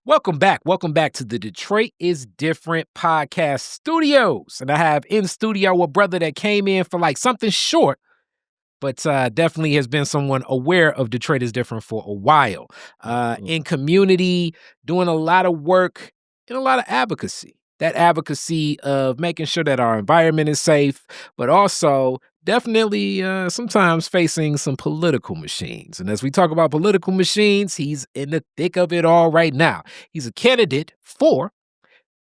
Welcome back. Welcome back to the Detroit is Different podcast studios. And I have in studio a brother that came in for like something short, but definitely has been someone aware of Detroit is Different for a while. In community, doing a lot of work and a lot of advocacy. That advocacy of making sure that our environment is safe, but also definitely sometimes facing some political machines. And as we talk about political machines, he's in the thick of it all right now. He's a candidate for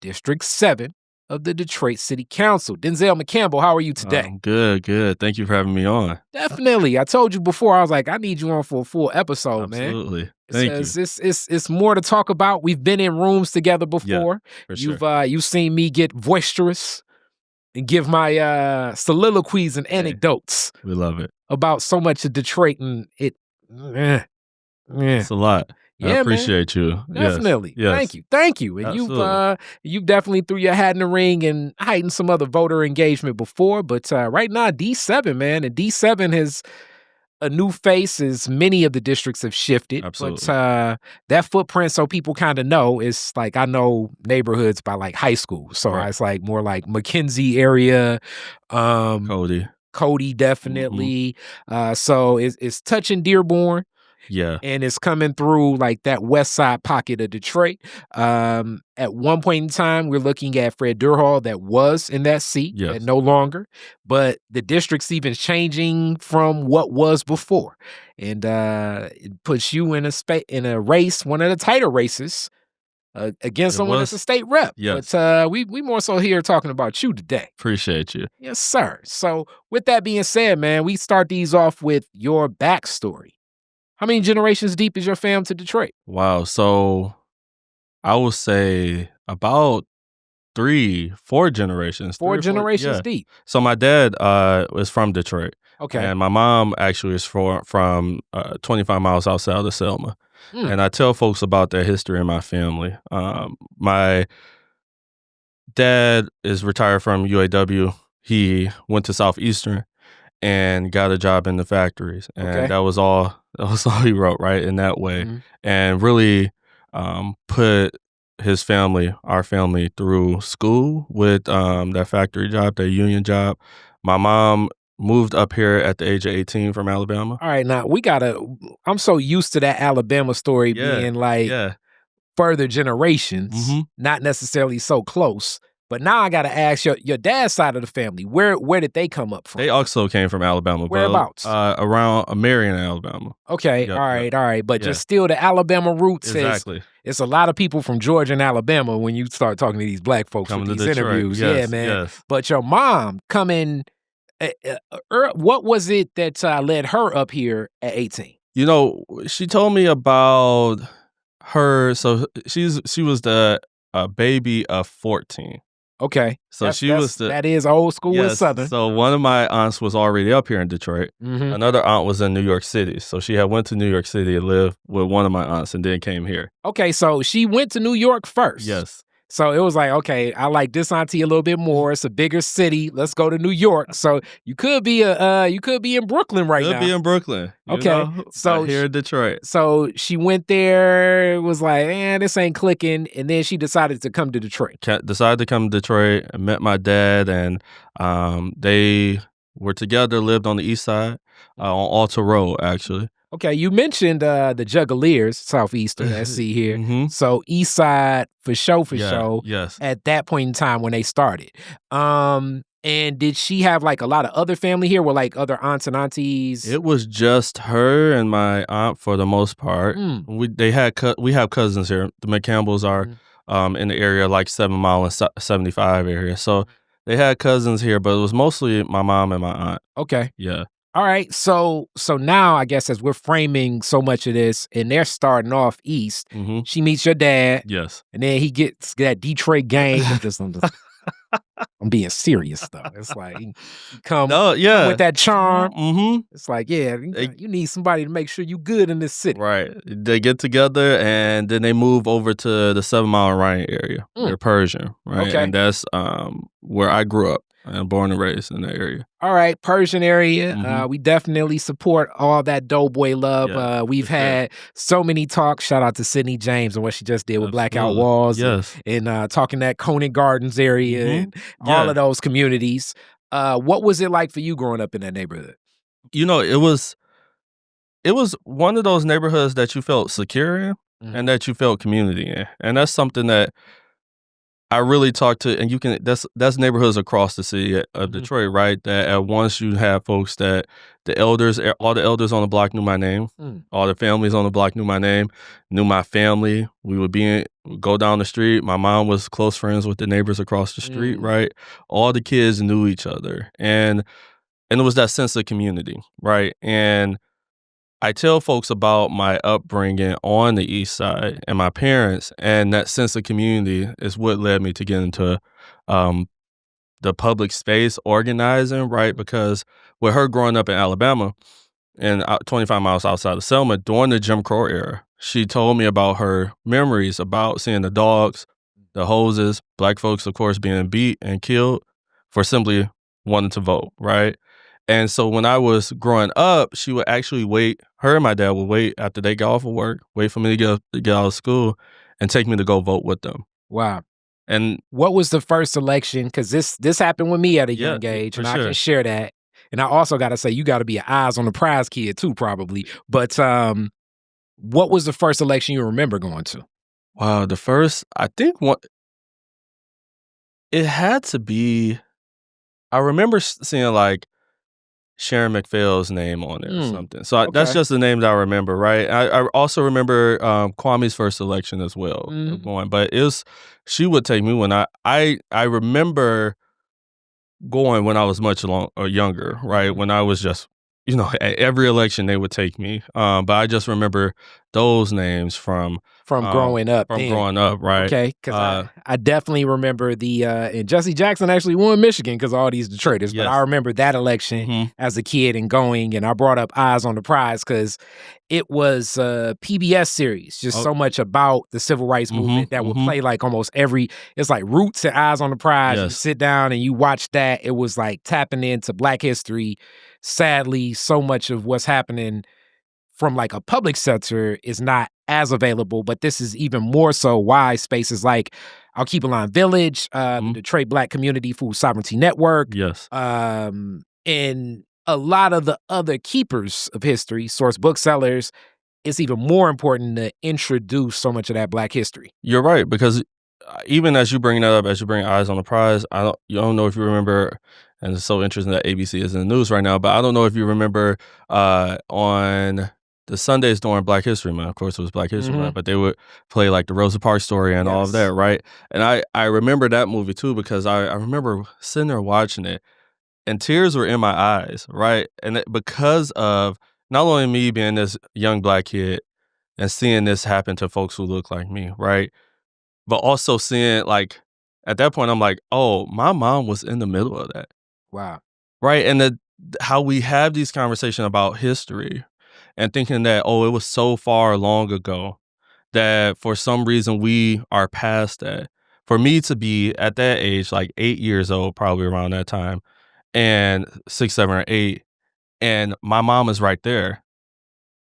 District 7 of the Detroit City Council. Denzell McCampbell, how are you today? Good. Thank you for having me on. Definitely. I told you before, I was like, I need you on for a full episode, man. Absolutely. Thank you. It's more to talk about. We've been in rooms together before. For sure. You've seen me get boisterous and give my soliloquies and anecdotes. We love it. About so much of Detroit, and It's a lot. Yeah, I appreciate you. Definitely. Yes. Thank you. And Absolutely. you've definitely threw your hat in the ring and heightened some other voter engagement before. But right now, D7, man, and D7 has a new face as many of the districts have shifted. Absolutely. But that footprint, so people kind of know, is like I know neighborhoods by like high school. So Right. it's like more like McKenzie area. Cody, definitely. So it's touching Dearborn. Yeah. And it's coming through like that west side pocket of Detroit. At one point in time, we're looking at Fred Durhal that was in that seat, Yes. and no longer. But the district's even changing from what was before. And it puts you in a race, one of the tighter races, against someone that's a state rep. Yes. But we more so here talking about you today. Appreciate you. Yes, sir. So with that being said, man, we start these off with your backstory. How many generations deep is your fam to Detroit? Wow. So I would say about 4 generations. 4 generations Yeah. deep. So my dad is from Detroit. Okay. And my mom actually is from 25 miles outside of Selma. And I tell folks about their history in my family. My dad is retired from UAW. He went to Southeastern and got a job in the factories. And that was all he wrote, right, in that way. Mm-hmm. And really put his family, our family, through school with that factory job, that union job. My mom moved up here at the age of 18 from Alabama. All right, now I'm so used to that Alabama story being like further generations, not necessarily so close. But now I got to ask your dad's side of the family, where did they come up from? They also came from Alabama. Whereabouts? Around Marion, Alabama. Okay, Yep, all right. But just still the Alabama roots. Exactly. It's a lot of people from Georgia and Alabama when you start talking to these black folks Coming with to these Detroit. interviews. Yes, Yeah, man. yes. But your mom coming, what was it that led her up here at 18? You know, she told me about her. So she was the baby of 14. Okay. So that is old school and Southern. So one of my aunts was already up here in Detroit. Mm-hmm. Another aunt was in New York City. So she had went to New York City and lived with one of my aunts and then came here. Okay, so she went to New York first. Yes. So it was like, okay, I like this auntie a little bit more. It's a bigger city. Let's go to New York. So you could be in Brooklyn right now. Could be in Brooklyn. Okay. So here in Detroit. So she went there, was like, this ain't clicking, and then she decided to come to Detroit. Decided to come to Detroit and met my dad, and they were together, lived on the east side, on Alta Road, actually. Okay, you mentioned the Juggaleers, Southeastern, SC here. Mm-hmm. So East Side for show. Yes. At that point in time when they started. And did she have like a lot of other family here? Were like other aunts and aunties? It was just her and my aunt for the most part. We have cousins here. The McCampbells are in the area like 7 Mile and 75 area. So they had cousins here, but it was mostly my mom and my aunt. Okay. Yeah. All right, so now I guess as we're framing so much of this, and they're starting off east, she meets your dad. Yes. And then he gets that Detroit gang. I'm being serious though. It's like he come with that charm. Mm-hmm. It's like, you need somebody to make sure you good in this city. Right. They get together and then they move over to the 7 Mile and Ryan area. They're Persian, right? Okay. And that's where I grew up. I'm born and raised in that area. All right, Persian area. We definitely support all that Doughboy love. Yeah, We've for sure. had so many talks. Shout out to Sydney James and what she just did with Blackout Absolutely. Walls. Yes. And talking that Conant Gardens area and all of those communities. What was it like for you growing up in that neighborhood? You know, it was one of those neighborhoods that you felt secure in and that you felt community in. And that's something that I really talk to, and you can that's neighborhoods across the city of Detroit, right? That at once you have folks that all the elders on the block knew my name, all the families on the block knew my name, knew my family. We would go down the street. My mom was close friends with the neighbors across the street, right? All the kids knew each other, and it was that sense of community, right? And I tell folks about my upbringing on the East Side and my parents, and that sense of community is what led me to get into the public space organizing, right? Because with her growing up in Alabama and 25 miles outside of Selma during the Jim Crow era, she told me about her memories about seeing the dogs, the hoses, Black folks, of course, being beat and killed for simply wanting to vote, right? And so when I was growing up, she would actually wait. Her and my dad would wait after they got off of work, wait for me to get out of school, and take me to go vote with them. Wow. And what was the first election? Because this happened with me at a young age, and I can share that. And I also got to say, you got to be an eyes on the prize kid too, probably. But what was the first election you remember going to? Wow, the first, I think it had to be. I remember seeing like Sharon McPhail's name on it or something. So that's just the name that I remember, right? I also remember Kwame's first election as well going, but she would take me when I remember going when I was much younger, right? When I was just, at every election they would take me. But I just remember those names from growing up. Growing up, right? Okay, because I definitely remember and Jesse Jackson actually won Michigan because of all these Detroiters. But I remember that election as a kid and going, and I brought up Eyes on the Prize because it was a PBS series, just so much about the civil rights movement that would play like almost it's like Roots and Eyes on the Prize. You sit down and you watch that. It was like tapping into Black history. Sadly, so much of what's happening from like a public sector is not as available, but this is even more so why spaces like I'll Keep a Line Village, the Detroit Black Community Food Sovereignty Network, and a lot of the other keepers of history, source booksellers, it's even more important to introduce so much of that Black history. You're right, because even as you bring that up, as you bring Eyes on the Prize, you don't know if you remember, and it's so interesting that ABC is in the news right now, but I don't know if you remember on the Sundays during Black History Month, of course it was Black History Month, but they would play like the Rosa Parks story and all of that, right? And I remember that movie too, because I remember sitting there watching it and tears were in my eyes, right? And because of not only me being this young Black kid and seeing this happen to folks who look like me, right? But also seeing like, at that point, I'm like, oh, my mom was in the middle of that. Wow. Right? And how we have these conversations about history and thinking that, oh, it was so far long ago that for some reason we are past that. For me to be at that age, like 8 years old, probably around that time, and 6, 7, or 8, and my mom is right there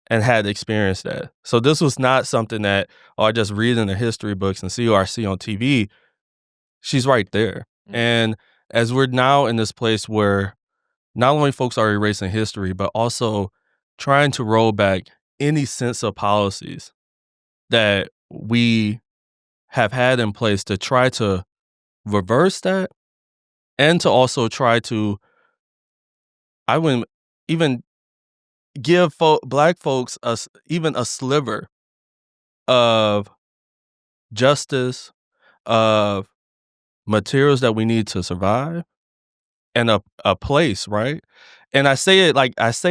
and had experienced that. So this was not something that, I just read in the history books and see or I see on TV. She's right there. And as we're now in this place where not only folks are erasing history, but also trying to roll back any sense of policies that we have had in place to try to reverse that, and to also try to, I wouldn't even give Black folks even a sliver of justice, of materials that we need to survive, and a place, right? And I say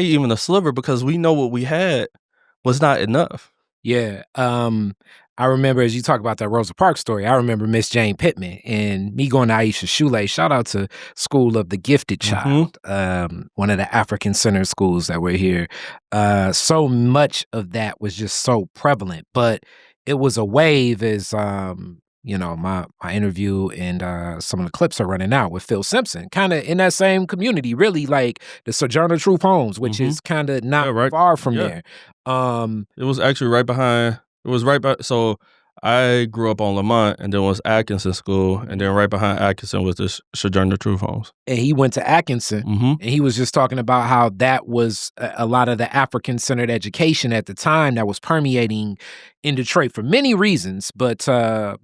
even a sliver because we know what we had was not enough. Yeah. I remember, as you talk about that Rosa Parks story, I remember Miss Jane Pittman and me going to Aisha Shule. Shout out to School of the Gifted Child, one of the African Center schools that were here. So much of that was just so prevalent, but it was a wave as my interview and some of the clips are running out with Phil Simpson, kind of in that same community, really, like the Sojourner Truth Homes, which is kind of not far from there. It was actually right behind. It was right by. So I grew up on Lamont, and then was Atkinson School, and then right behind Atkinson was the Sojourner Truth Homes. And he went to Atkinson, and he was just talking about how that was a lot of the African-centered education at the time that was permeating in Detroit for many reasons, but that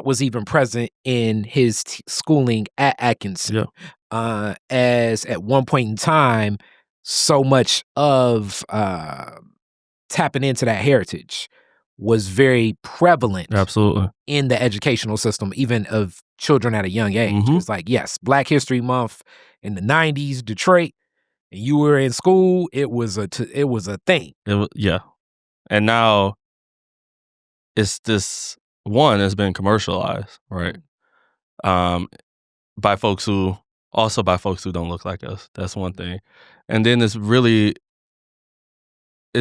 was even present in his schooling at Atkinson. As at one point in time, so much of tapping into that heritage was very prevalent in the educational system, even of children at a young age. It's like, yes, Black History Month in the 90s, Detroit, and you were in school, it was a thing. And now it's this one has been commercialized, right? By folks who don't look like us. That's one thing. And then it's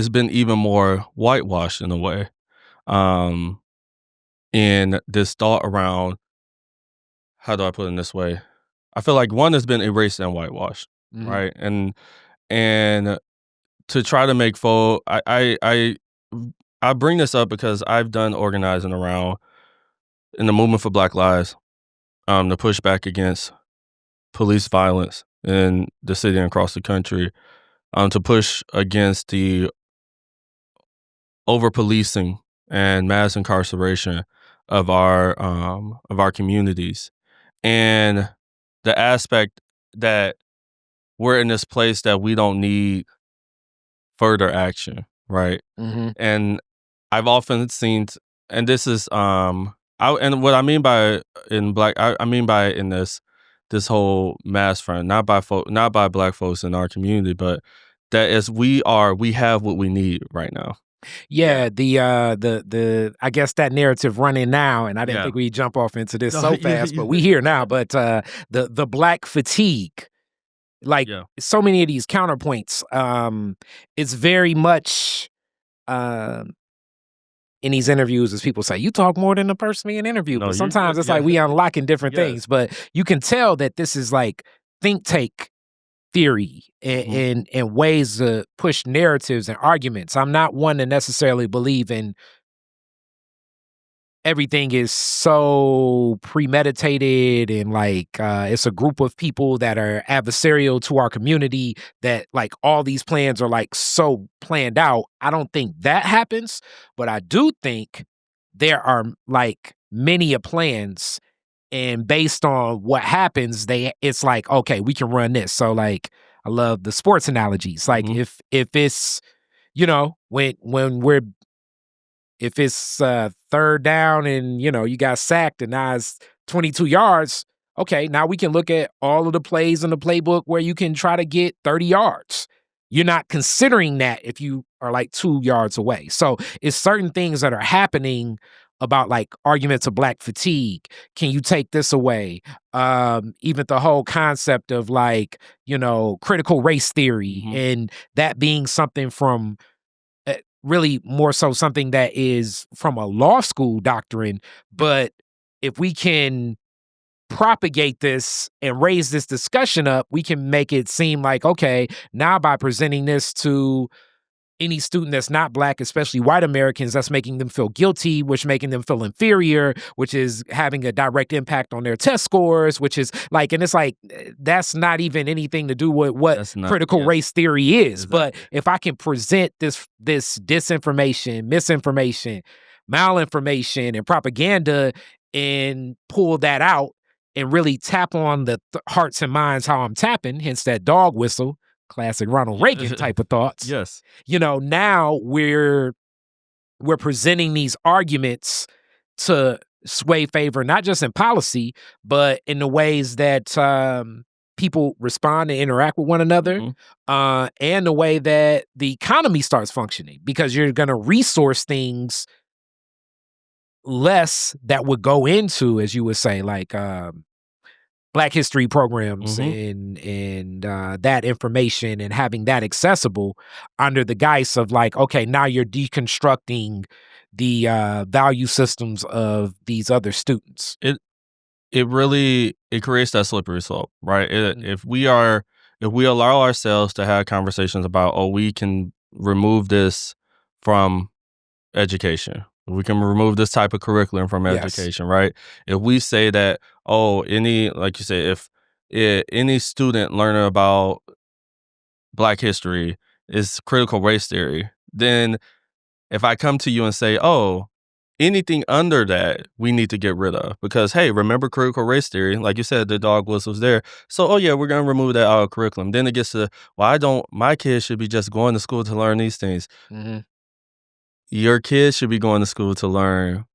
been even more whitewashed in a way. In this thought around, how do I put it in this way? I feel like one has been erased and whitewashed, right? And to try to make I bring this up because I've done organizing around in the movement for Black Lives, to push back against police violence in the city and across the country, to push against the over-policing and mass incarceration of our communities, and the aspect that we're in this place that we don't need further action, right? And I've often seen, and this is and what I mean by in Black, I mean by in this whole mass front, not by Black folks in our community, but that is we have what we need right now. The I guess that narrative running now, and I didn't think we'd jump off into this so fast, but we here now. But the Black fatigue, like so many of these counterpoints, it's very much in these interviews, as people say, you talk more than the person being interviewed. But sometimes it's like we unlocking different things, but you can tell that this is like think tank theory and ways to push narratives and arguments. I'm not one to necessarily believe in everything is so premeditated and like it's a group of people that are adversarial to our community, that like all these plans are like so planned out. I don't think that happens, but I do think there are like many plans, and based on what happens, it's like, okay, we can run this. So like, I love the sports analogies. Like if it's, if it's third down and, you got sacked and now it's 22 yards, okay, now we can look at all of the plays in the playbook where you can try to get 30 yards. You're not considering that if you are like 2 yards away. So it's certain things that are happening about like arguments of Black fatigue. Can you take this away? Even the whole concept of like, critical race theory, and that being something from really more so something that is from a law school doctrine. But if we can propagate this and raise this discussion up, we can make it seem like, okay, now by presenting this to any student that's not Black, especially white Americans, that's making them feel guilty, which making them feel inferior, which is having a direct impact on their test scores, which is like, and it's like, that's not even anything to do with what critical race theory is. Exactly. But if I can present this disinformation, misinformation, malinformation, and propaganda and pull that out and really tap on the hearts and minds how I'm tapping, hence that dog whistle, classic Ronald Reagan type of thoughts. Yes. Now we're presenting these arguments to sway favor, not just in policy, but in the ways that people respond and interact with one another, and the way that the economy starts functioning, because you're going to resource things less that would go into, as you would say, like Black history programs and that information, and having that accessible under the guise of like, okay, now you're deconstructing the value systems of these other students. It really creates that slippery slope, right? If we allow ourselves to have conversations about, oh, we can remove this from education. We can remove this type of curriculum from Yes. education, right? If we say that, oh, like you said, if any student learning about Black history is critical race theory, then if I come to you and say, oh, anything under that we need to get rid of because, hey, remember critical race theory? Like you said, the dog whistles there. So, oh yeah, we're going to remove that out of curriculum. Then it gets to, well, my kids should be just going to school to learn these things. Mm-hmm. Your kids should be going to school to learn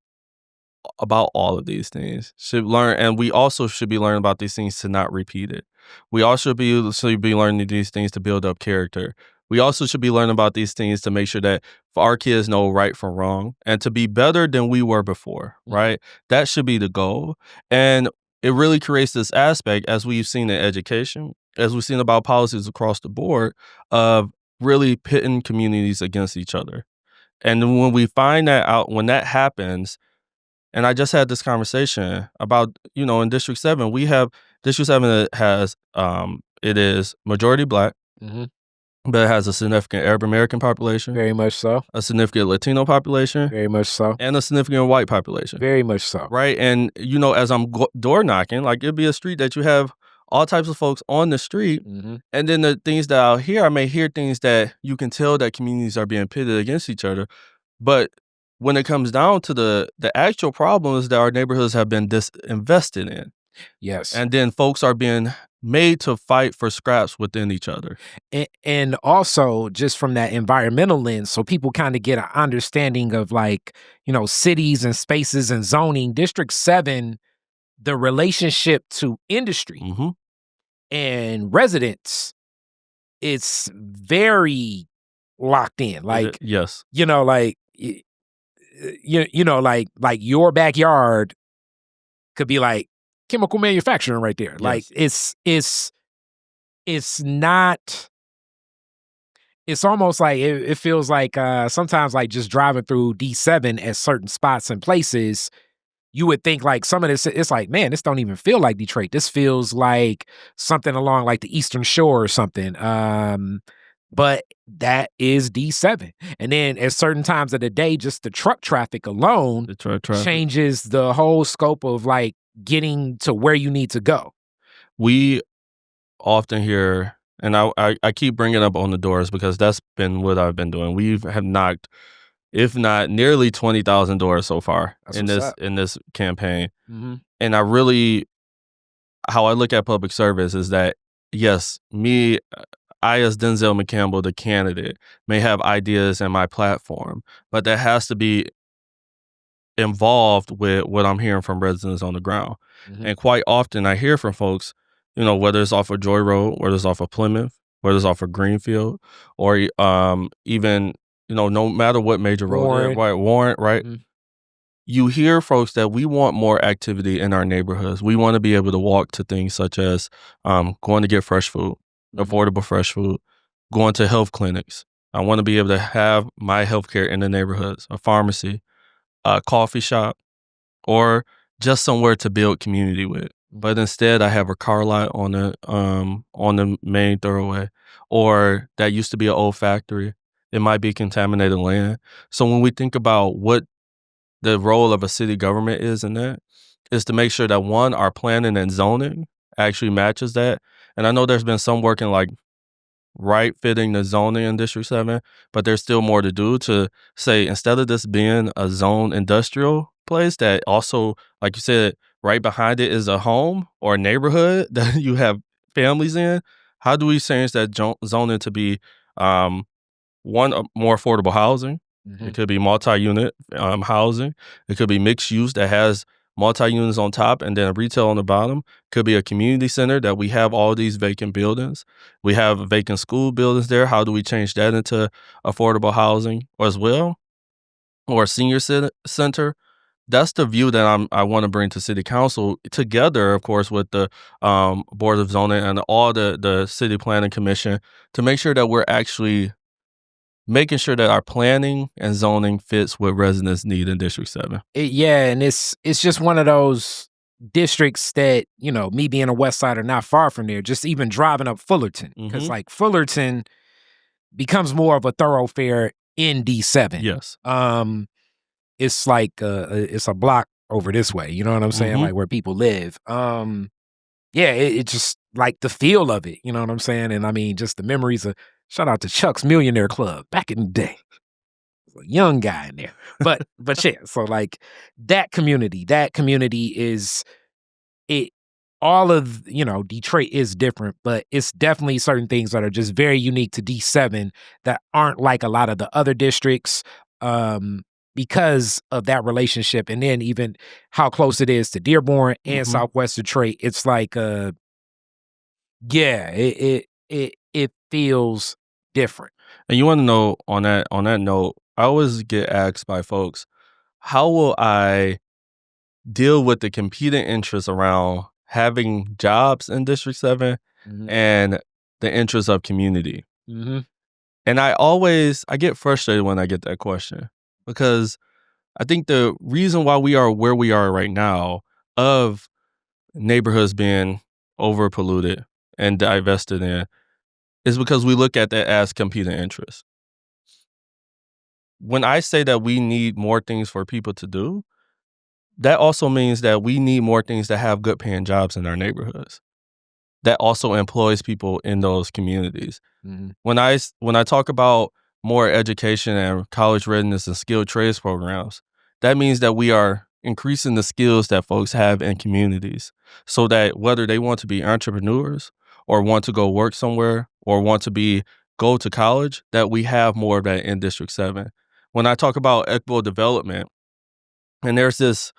about all of these things. And we also should be learning about these things to not repeat it. We also should be learning these things to build up character. We also should be learning about these things to make sure that our kids know right from wrong and to be better than we were before, right? That should be the goal. And it really creates this aspect, as we've seen in education, as we've seen about policies across the board, of really pitting communities against each other. And then when we find that out, when that happens, and I just had this conversation about, in District 7, District 7 has, it is majority Black, but it has a significant Arab American population. Very much so. A significant Latino population. Very much so. And a significant white population. Very much so. Right? And, as I'm door knocking, like it'd be a street that you have all types of folks on the street. And then the things that I'll hear, I may hear things that you can tell that communities are being pitted against each other. But when it comes down to the actual problems that our neighborhoods have been disinvested in. Yes. And then folks are being made to fight for scraps within each other. And also just from that environmental lens, so people kind of get an understanding of cities and spaces and zoning. District 7, the relationship to industry and residents, it's very locked in. Like, yes. Like your backyard could be like chemical manufacturing right there. Yes. Like it's not. It's almost like it feels like sometimes like just driving through D7 at certain spots and places, you would think like some of this, it's like, man, this don't even feel like Detroit. This feels like something along like the Eastern Shore or something. But that is D7. And then at certain times of the day, just the truck traffic alone changes the whole scope of like getting to where you need to go. We often hear, and I keep bringing up on the doors because that's been what I've been doing. We have knocked, if not nearly 20,000 doors so far in this campaign. And how I look at public service is that, yes, I, as Denzell McCampbell, the candidate, may have ideas in my platform, but that has to be involved with what I'm hearing from residents on the ground. And quite often I hear from folks, whether it's off of Joy Road, whether it's off of Plymouth, whether it's off of Greenfield, or even, no matter what major road, Warren, right? You hear folks that we want more activity in our neighborhoods. We want to be able to walk to things such as going to get fresh food, affordable fresh food, going to health clinics. I want to be able to have my healthcare in the neighborhoods, a pharmacy, a coffee shop, or just somewhere to build community with. But instead, I have a car lot on the main thoroughway, or that used to be an old factory. It might be contaminated land. So when we think about what the role of a city government is in that, is to make sure that, one, our planning and zoning actually matches that. And I know there's been some work in like right-fitting the zoning in District 7, but there's still more to do to say, instead of this being a zone industrial place that also, like you said, right behind it is a home or a neighborhood that you have families in, how do we change that zoning to be, one, more affordable housing? It could be multi-unit housing. It could be mixed use that has multi-units on top and then retail on the bottom. Could be a community center that we have all these vacant buildings. We have vacant school buildings there. How do we change that into affordable housing as well? Or a senior center? That's the view that I want to bring to City Council, together, of course, with the Board of Zoning and all the City Planning Commission, to make sure that we're actually making sure that our planning and zoning fits what residents need in District 7. And it's just one of those districts that, me being a West Sider not far from there, just even driving up Fullerton, because like Fullerton becomes more of a thoroughfare in D7. Yes. It's like it's a block over this way, you know what I'm saying? Like where people live. It just like the feel of it, you know what I'm saying? And I mean, just the memories of shout out to Chuck's Millionaire Club back in the day. A young guy in there. But yeah, so like that community is it all of, Detroit is different, but it's definitely certain things that are just very unique to D7 that aren't like a lot of the other districts because of that relationship. And then even how close it is to Dearborn and Southwest Detroit, it's like it feels different. And you want to know on that note, I always get asked by folks, how will I deal with the competing interests around having jobs in District 7 and the interests of community? And I get frustrated when I get that question, because I think the reason why we are where we are right now, of neighborhoods being overpolluted and divested in, is because we look at that as competing interests. When I say that we need more things for people to do, that also means that we need more things to have good paying jobs in our neighborhoods. That also employs people in those communities. When I talk about more education and college readiness and skilled trades programs, that means that we are increasing the skills that folks have in communities, so that whether they want to be entrepreneurs or want to go work somewhere or want to go to college, that we have more of that in District 7. When I talk about equitable development, and there's this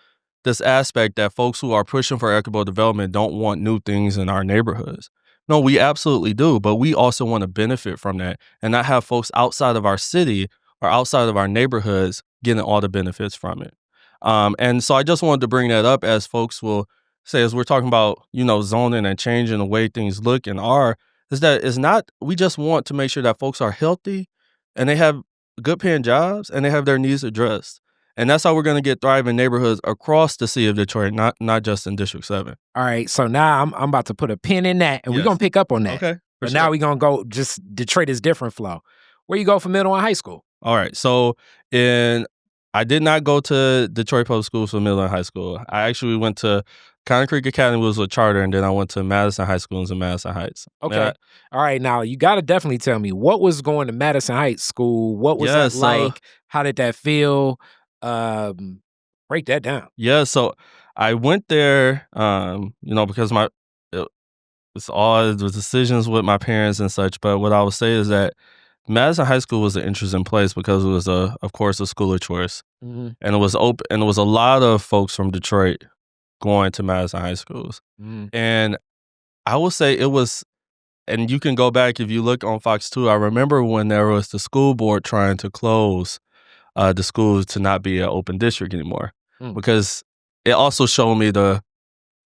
aspect that folks who are pushing for equitable development don't want new things in our neighborhoods. No, we absolutely do, but we also want to benefit from that and not have folks outside of our city or outside of our neighborhoods getting all the benefits from it. And so I just wanted to bring that up, as folks will say, as we're talking about, zoning and changing the way things look and are, is that it's not, we just want to make sure that folks are healthy and they have good paying jobs and they have their needs addressed. And that's how we're going to get thriving neighborhoods across the city of Detroit, not just in District 7. All right, so now I'm about to put a pin in that, and we're going to pick up on that. Okay. But now we're going to go just Detroit is different flow. Where you go for middle and high school? All right, so I did not go to Detroit Public Schools for middle and high school. I actually went to Cotton Creek Academy, was a charter, and then I went to Madison High School in Madison Heights. Okay. All right, now you got to definitely tell me, what was going to Madison Heights School? What was that like? How did that feel? Break that down. Yeah, so I went there, because it's all the decisions with my parents and such. But what I would say is that Madison High School was an interesting place because it was, of course, a school of choice, and it was open, and it was a lot of folks from Detroit going to Madison High Schools, and I will say it was. And you can go back if you look on Fox 2. I remember when there was the school board trying to close the schools to not be an open district anymore, because it also showed me the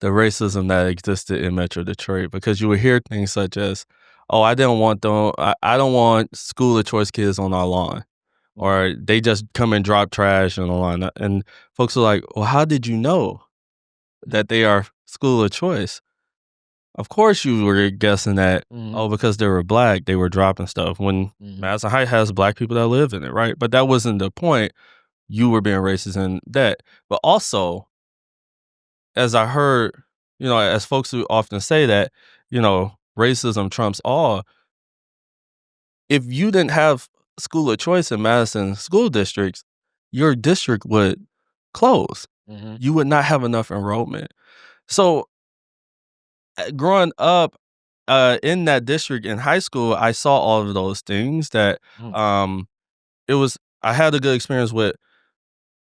racism that existed in Metro Detroit, because you would hear things such as, "Oh, I don't want school of choice kids on our lawn," or "They just come and drop trash on the lawn." And folks are like, "Well, how did you know that they are school of choice?" Of course you were guessing that, because they were black, they were dropping stuff, when Madison Heights has black people that live in it, right? But that wasn't the point. You were being racist in that. But also, as I heard, as folks who often say that, racism trumps all, if you didn't have school of choice in Madison school districts, your district would close. You would not have enough enrollment. So growing up in that district in high school, I saw all of those things that I had a good experience with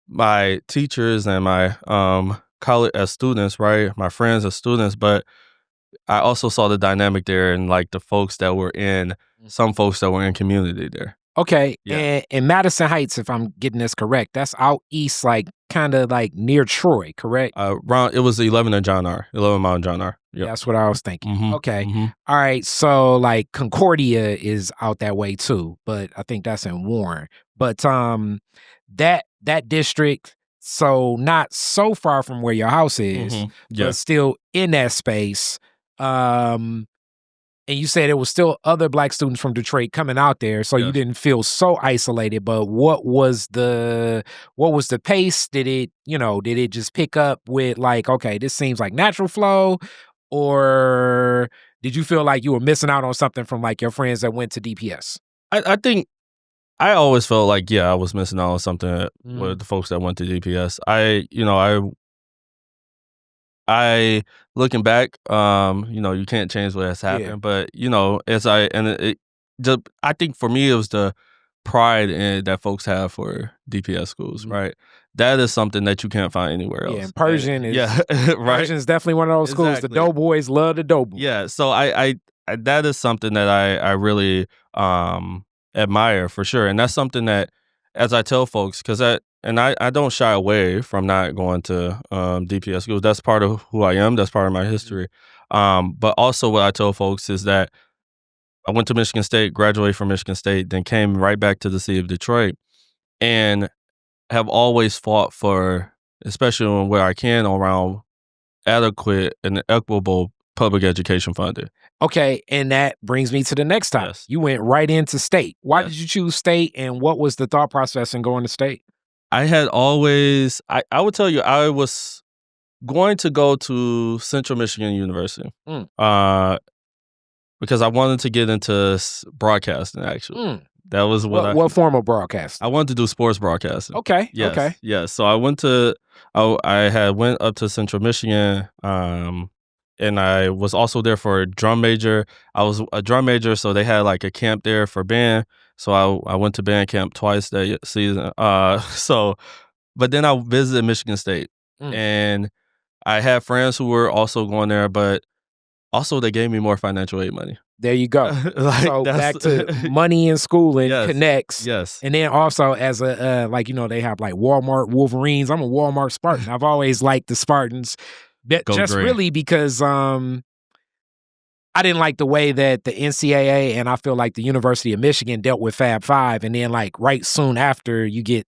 my teachers and my college as students, right? My friends as students, but I also saw the dynamic there and like some folks that were in community there. Okay, Yeah. and Madison Heights, if I'm getting this correct, that's out east, like kind of like near Troy, correct? It was 11 and John R. 11 Mile and John R. Yep. That's what I was thinking. Mhm, Okay. mhm. All right. So like Concordia is out that way too, but I think that's in Warren. But that district, so not so far from where your house is, Yeah. but still in that space. Um and you said there was still other Black students from Detroit coming out there, so you Yes. didn't feel so isolated. But what was the pace? Did it just pick up with like, okay, this seems like natural flow, or did you feel like you were missing out on something from like your friends that went to DPS? I think I always felt like, yeah, I was missing out on something Mm. with the folks that went to DPS. I looking back, you can't change what has happened, Yeah. but as I think for me it was the pride that folks have for DPS schools, Mhm. right? That is something that you can't find anywhere else. Yeah, and Persian is yeah, right. Persian is definitely one of those schools. The Exactly. Doughboys love the Doughboys. Yeah, so I that is something that I really admire for sure, and that's something that as I tell folks, because I don't shy away from not going to DPS schools. That's part of who I am. That's part of my history. But also what I tell folks is that I went to Michigan State, graduated from Michigan State, then came right back to the city of Detroit, and have always fought for, especially where I can, around adequate and equitable public education funding. Okay, and that brings me to the next topic. Yes. You went right into state. Why Yes. did you choose state, and what was the thought process in going to state? I had always, I would tell you, I was going to go to Central Michigan University Mm. because I wanted to get into broadcasting, actually. Mm. That was What form of broadcast? I wanted to do sports broadcasting. Okay, Yes, okay. yes. So I had went up to Central Michigan, and I was also there for a drum major. I was a drum major, so they had like a camp there for band. So I went to band camp twice that season. But then I visited Michigan State, and I had friends who were also going there, but also they gave me more financial aid money. There you go. So back to money in schooling connects. Yes. And then also as a they have like Walmart Wolverines. I'm a Walmart Spartan. I've always liked the Spartans. Really because I didn't like the way that the NCAA and I feel like the University of Michigan dealt with Fab Five, and then like right soon after you get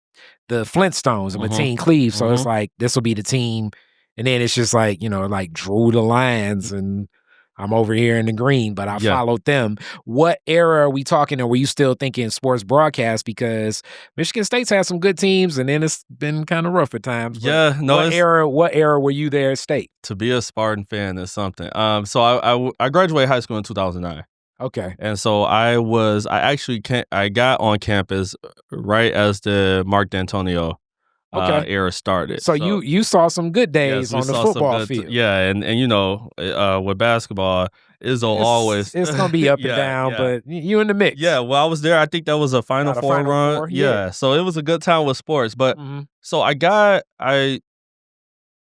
the Flintstones and Mateen Cleave. So it's like this will be the team, and then it's just like like drew the lines, and I'm over here in the green, but I followed them. What era are we talking? Or were you still thinking sports broadcast? Because Michigan State's had some good teams, and then it's been kind of rough at times. Yeah, no. What era were you there at State? To be a Spartan fan is something. So I graduated high school in 2009. Okay. And so I got on campus right as the Mark D'Antonio era started. So you saw some good days on the football field. Yeah, and with basketball, it's gonna be up and down, but you in the mix. Yeah, well, I was there. I think that was a Final Four run. Yeah, so it was a good time with sports. But so I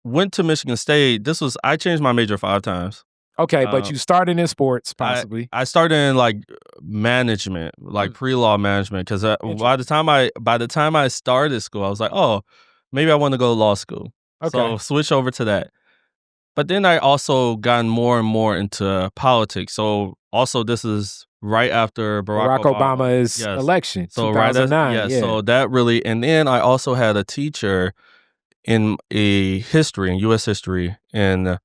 went to Michigan State. I changed my major 5 times. Okay, but you started in sports, possibly. I started in like management, like pre-law management, because by the time I started school, I was like, oh, maybe I want to go to law school. Okay. So switch over to that. But then I also gotten more and more into politics. So also this is right after Barack Obama's election, so 2009. So that really, and then I also had a teacher in U.S. history in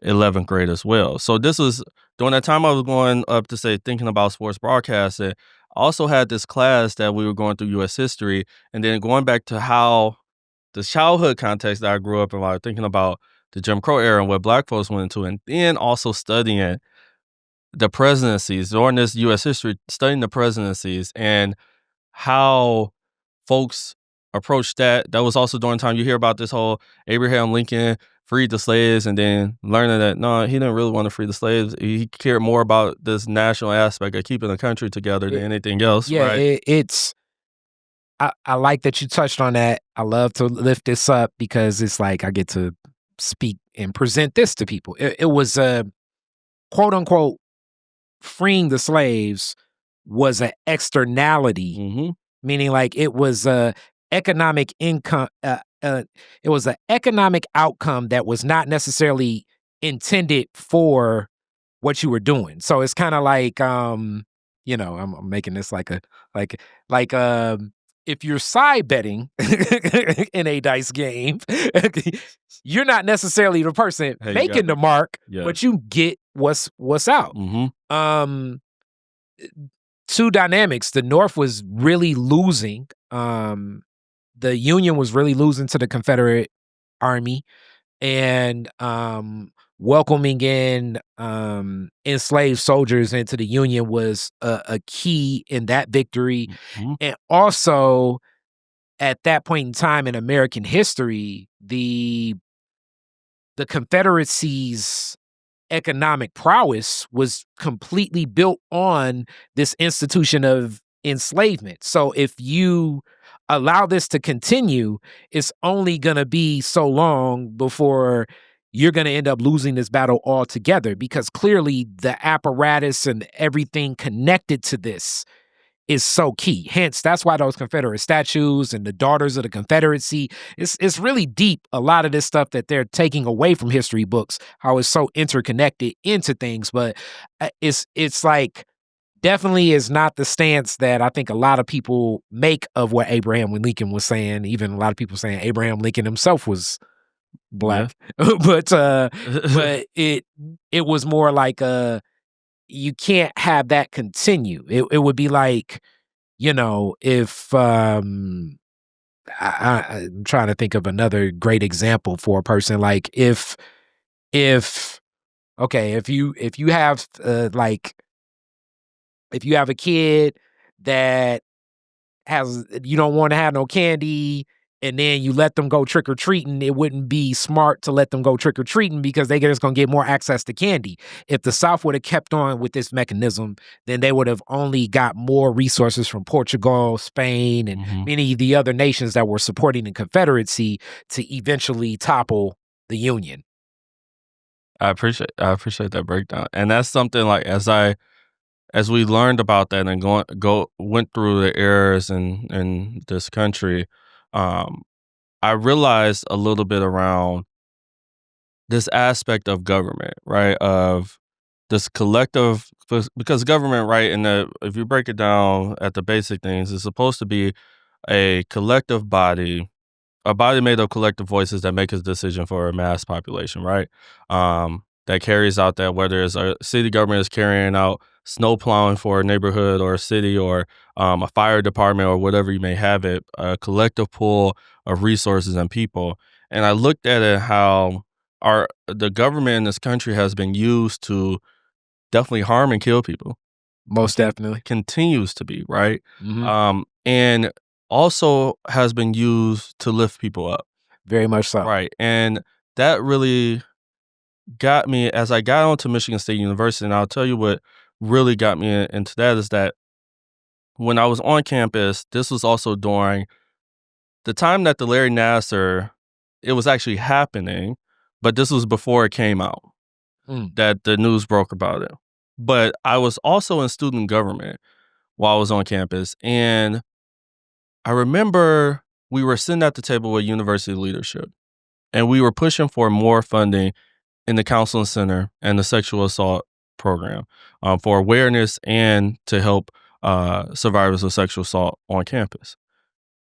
11th grade as well. So this was during that time I was going up to thinking about sports broadcasting. I also had this class that we were going through U.S. history, and then going back to how the childhood context that I grew up in, while thinking about the Jim Crow era and what Black folks went into, and then also studying the presidencies during this U.S. history, studying the presidencies and how folks approached that. That was also during the time you hear about this whole Abraham Lincoln freed the slaves, and then learning that no, he didn't really want to free the slaves. He cared more about this national aspect of keeping the country together than anything else. Yeah, right? I like that you touched on that. I love to lift this up because it's like I get to speak and present this to people. It was quote unquote freeing the slaves was an externality, meaning like it was a economic income. It was an economic outcome that was not necessarily intended for what you were doing. So it's kind of like, I'm making this like if you're side betting in a dice game, you're not necessarily the person making the mark, but you get what's out. Two dynamics. The North was really losing. The Union was really losing to the Confederate Army, and welcoming in enslaved soldiers into the Union was a key in that victory. And also, at that point in time in American history, the Confederacy's economic prowess was completely built on this institution of enslavement. So if you allow this to continue, it's only going to be so long before you're going to end up losing this battle altogether, because clearly the apparatus and everything connected to this is so key. Hence, that's why those Confederate statues and the Daughters of the Confederacy, it's really deep, a lot of this stuff that they're taking away from history books, how it's so interconnected into things. But it's like, definitely is not the stance that I think a lot of people make of what Abraham Lincoln was saying. Even a lot of people saying Abraham Lincoln himself was black. Yeah. but it was more like you can't have that continue. It would be like, if I'm trying to think of another great example for a person, like if you have if you have a kid that you don't want to have no candy, and then you let them go trick-or-treating, it wouldn't be smart to let them go trick-or-treating because they're just going to get more access to candy. If the South would have kept on with this mechanism, then they would have only got more resources from Portugal, Spain, and many of the other nations that were supporting the Confederacy to eventually topple the Union. I appreciate that breakdown. And that's something like, as we learned about that and went through the eras in this country, I realized a little bit around this aspect of government, right? Of this collective, because government, right? If you break it down at the basic things, it's supposed to be a collective body, a body made of collective voices that make a decision for a mass population, right? That carries out that, whether it's a city government is carrying out snow plowing for a neighborhood or a city, or a fire department, or whatever you may have it, a collective pool of resources and people. And I looked at it how the government in this country has been used to definitely harm and kill people. Most definitely. Continues to be, right? And also has been used to lift people up. Very much so. Right. And that really got me as I got onto Michigan State University. And I'll tell you what really got me into that is that when I was on campus, this was also during the time that the Larry Nassar, it was actually happening, but this was before it came out that the news broke about it. But I was also in student government while I was on campus. And I remember we were sitting at the table with university leadership, and we were pushing for more funding in the counseling center and the sexual assault program for awareness and to help survivors of sexual assault on campus.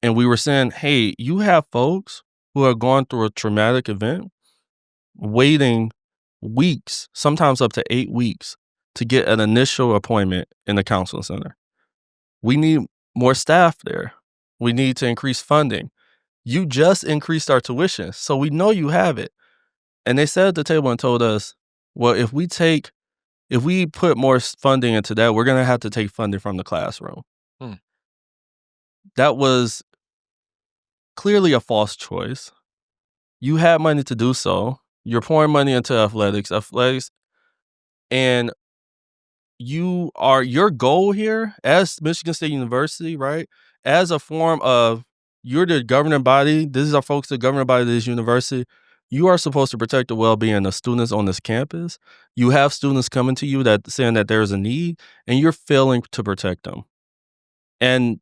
And we were saying, hey, you have folks who are going through a traumatic event waiting weeks, sometimes up to 8 weeks, to get an initial appointment in the counseling center. We need more staff there. We need to increase funding. You just increased our tuition, so we know you have it. And they sat at the table and told us, well, if we put more funding into that, we're going to have to take funding from the classroom. That was clearly a false choice. You had money to do so. You're pouring money into athletics, and your goal here as Michigan State University, right? As a form of, you're the governing body. These are folks, the governing body of this university. you are supposed to protect the well-being of students on this campus. You have students coming to you that saying that there's a need, and you're failing to protect them. And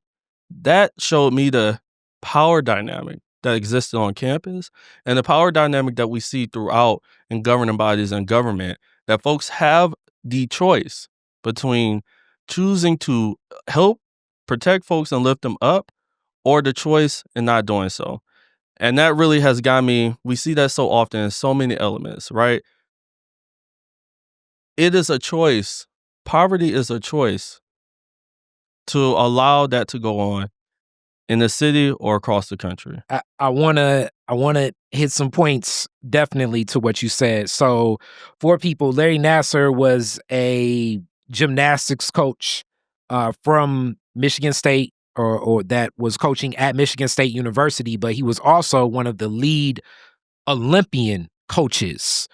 that showed me the power dynamic that existed on campus and the power dynamic that we see throughout in governing bodies and government, that folks have the choice between choosing to help protect folks and lift them up, or the choice in not doing so. And that really has got me, we see that so often in so many elements, right? It is a choice. Poverty is a choice to allow that to go on in the city or across the country. I wanna hit some points definitely to what you said. So for people, Larry Nassar was a gymnastics coach from Michigan State, or that was coaching at Michigan State University, but he was also one of the lead Olympian coaches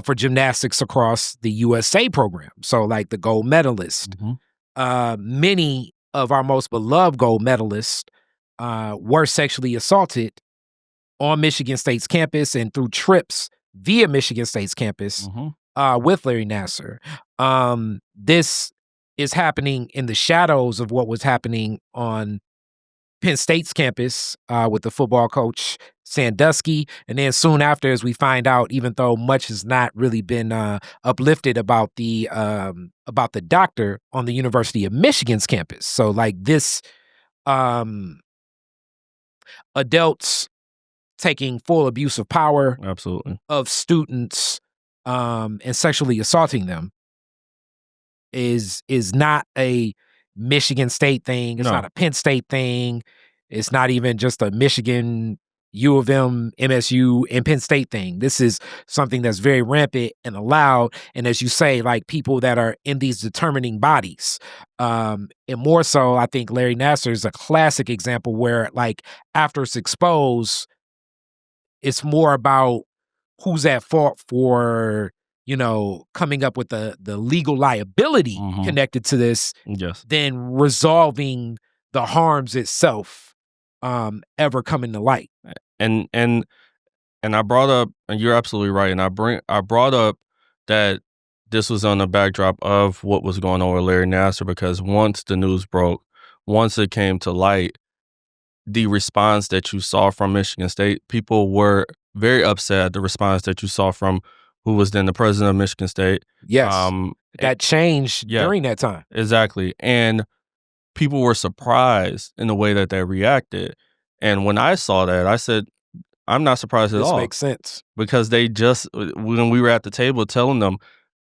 for gymnastics across the USA program. So like the gold medalist. Many of our most beloved gold medalists were sexually assaulted on Michigan State's campus and through trips via Michigan State's campus with Larry Nassar. This is happening in the shadows of what was happening on Penn State's campus with the football coach Sandusky. And then soon after, as we find out, even though much has not really been uplifted about the doctor on the University of Michigan's campus. So like this, adults taking full abuse of power Absolutely. of students and sexually assaulting them is not a Michigan State thing. It's No. not a Penn State thing. It's not even just a Michigan, U of M, MSU, and Penn State thing. This is something that's very rampant and allowed. And as you say, like people that are in these determining bodies. And more so, I think Larry Nassar is a classic example where, like, after it's exposed, it's more about who's at fault for, you know, coming up with the legal liability connected to this, than resolving the harms itself ever coming to light. And I brought up, and you're absolutely right, and I brought up that this was on the backdrop of what was going on with Larry Nassar, because once the news broke, once it came to light, the response that you saw from Michigan State, people were very upset at the response that you saw from who was then the president of Michigan State. Yes, that changed during that time. Exactly. And people were surprised in the way that they reacted. And when I saw that, I said, I'm not surprised at all. This makes sense. Because they just, when we were at the table telling them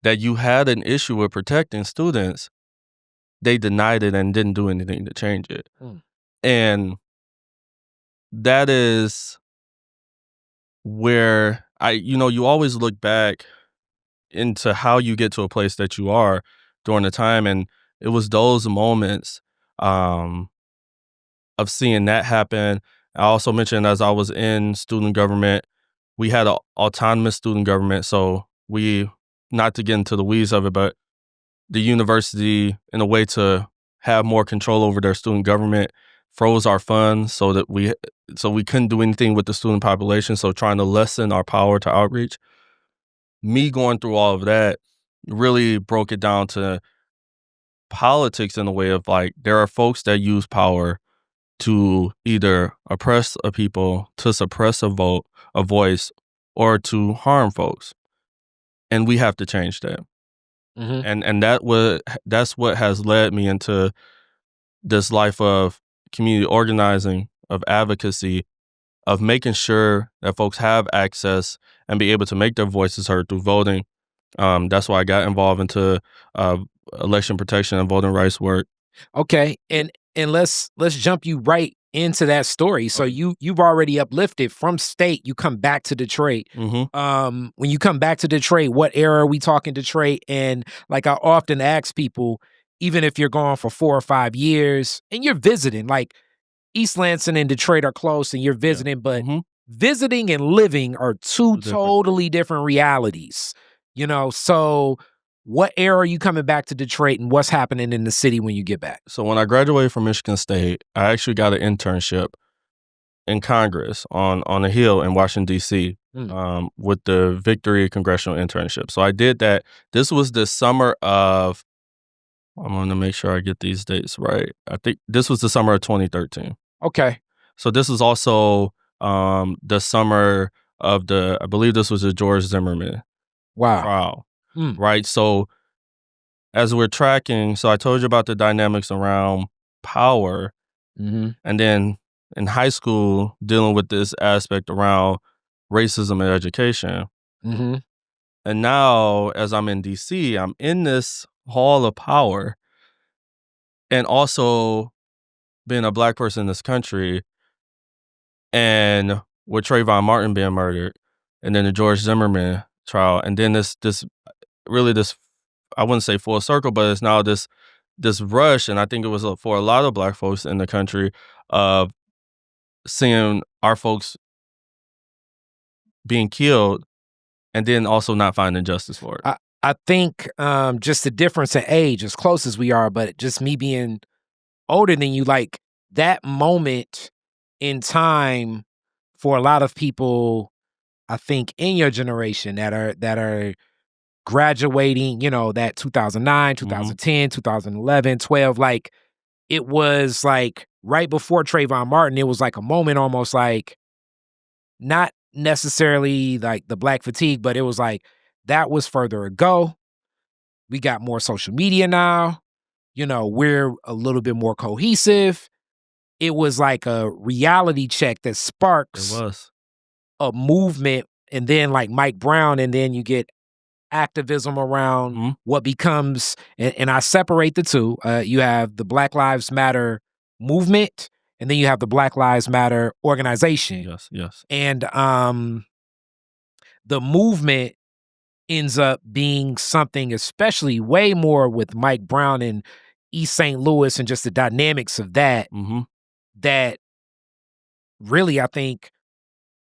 that you had an issue with protecting students, they denied it and didn't do anything to change it. And that is where you always look back into how you get to a place that you are during the time. And it was those moments of seeing that happen. I also mentioned, as I was in student government, we had an autonomous student government. So we, not to get into the weeds of it, but the university, in a way to have more control over their student government, froze our funds so that we couldn't do anything with the student population. So trying to lessen our power to outreach. Me going through all of that really broke it down to politics in a way of, like, there are folks that use power to either oppress a people, to suppress a voice, or to harm folks. And we have to change that. And that's what has led me into this life of community organizing, of advocacy, of making sure that folks have access and be able to make their voices heard through voting. That's why I got involved into election protection and voting rights work. Okay, and let's jump you right into that story. So you've already uplifted from state. You come back to Detroit. When you come back to Detroit, what era are we talking Detroit? And like I often ask people, even if you're gone for 4 or 5 years and you're visiting, like East Lansing and Detroit are close and you're visiting, but visiting and living are two totally different realities, you know? So what era are you coming back to Detroit, and what's happening in the city when you get back? So when I graduated from Michigan State, I actually got an internship in Congress on a Hill in Washington, D.C. with the Victory Congressional Internship. So I did that. This was the summer of, I want to make sure I get these dates right. I think this was the summer of 2013. Okay. So this was also the summer of I believe this was the George Zimmerman trial, right? So as we're tracking, so I told you about the dynamics around power, and then in high school, dealing with this aspect around racism in education. And now, as I'm in DC, I'm in this hall of power, and also being a Black person in this country, and with Trayvon Martin being murdered, and then the George Zimmerman trial, and then this I wouldn't say full circle, but it's now this rush, and I think it was for a lot of Black folks in the country of seeing our folks being killed, and then also not finding justice for it. I think just the difference in age, as close as we are, but just me being older than you, like that moment in time for a lot of people, I think in your generation that are graduating, that 2009, 2010, 2011, 12, like it was like right before Trayvon Martin, it was like a moment almost like not necessarily like the Black fatigue, but it was like that was further ago. We got more social media now. We're a little bit more cohesive. It was like a reality check that sparks a movement, and then like Mike Brown, and then you get activism around what becomes, and I separate the two. You have the Black Lives Matter movement, and then you have the Black Lives Matter organization. Yes. And the movement ends up being something, especially way more with Mike Brown in East St. Louis and just the dynamics of that, that really, I think,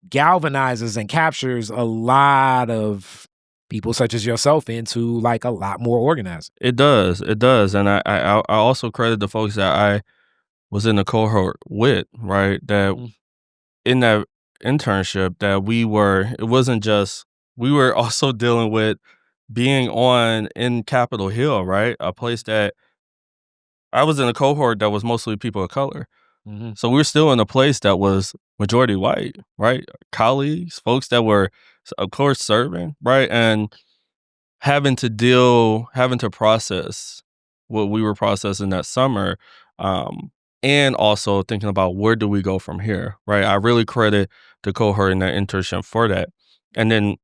galvanizes and captures a lot of people such as yourself into like a lot more organizing. It does. And I also credit the folks that I was in the cohort with, right? That in that internship that it wasn't just, we were also dealing with being in Capitol Hill, right? A place that I was in a cohort that was mostly people of color. So we were still in a place that was majority white, right? Colleagues, folks that were, of course, serving, right? And having to process what we were processing that summer, and also thinking about where do we go from here, right? I really credit the cohort in that internship for that. And then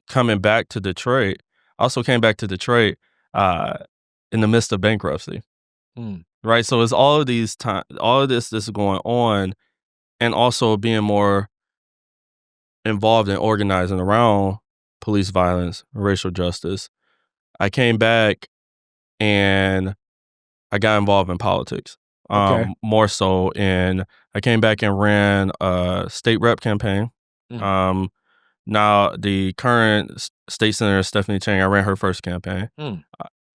coming back to Detroit, I also came back to Detroit in the midst of bankruptcy. Right. So it's all of this is going on, and also being more involved in organizing around police violence, racial justice. I came back and I got involved in politics. More so, and I came back and ran a state rep campaign. Now the current state senator, Stephanie Chang, I ran her first campaign.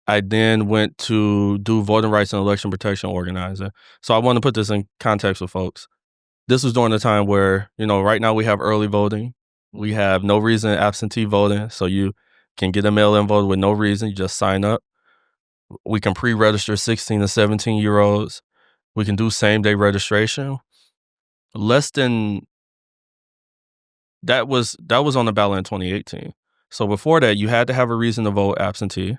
I then went to do voting rights and election protection organizing. So I want to put this in context with folks. This was during the time where, right now we have early voting. We have no reason absentee voting. So you can get a mail-in vote with no reason. You just sign up. We can pre-register 16 to 17-year-olds. We can do same-day registration. That was on the ballot in 2018. So before that, you had to have a reason to vote absentee.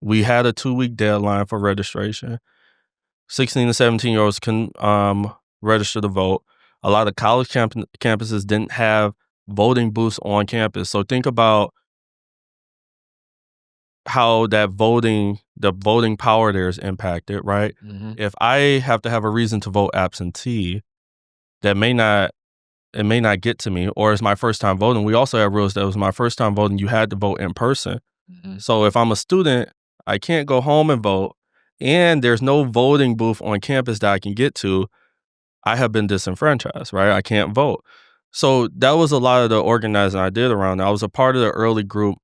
We had a 2-week deadline for registration. 16 to 17-year-olds can register to vote. A lot of college campuses didn't have voting booths on campus. So think about how the voting power there is impacted, right? If I have to have a reason to vote absentee, it may not get to me, or it's my first time voting. We also have rules that it was my first time voting, you had to vote in person. So if I'm a student, I can't go home and vote, and there's no voting booth on campus that I can get to, I have been disenfranchised, right? I can't vote. So that was a lot of the organizing I did around that. I was a part of the early group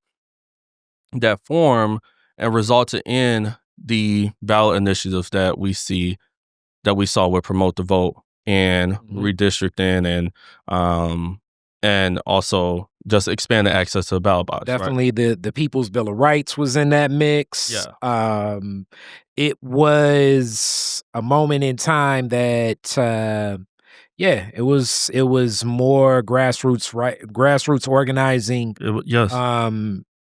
that formed and resulted in the ballot initiatives that we saw with Promote the Vote and redistricting and and also just expanded access to the ballot box. Definitely right? the People's Bill of Rights was in that mix. Yeah. It was a moment in time that it was more grassroots organizing Yes.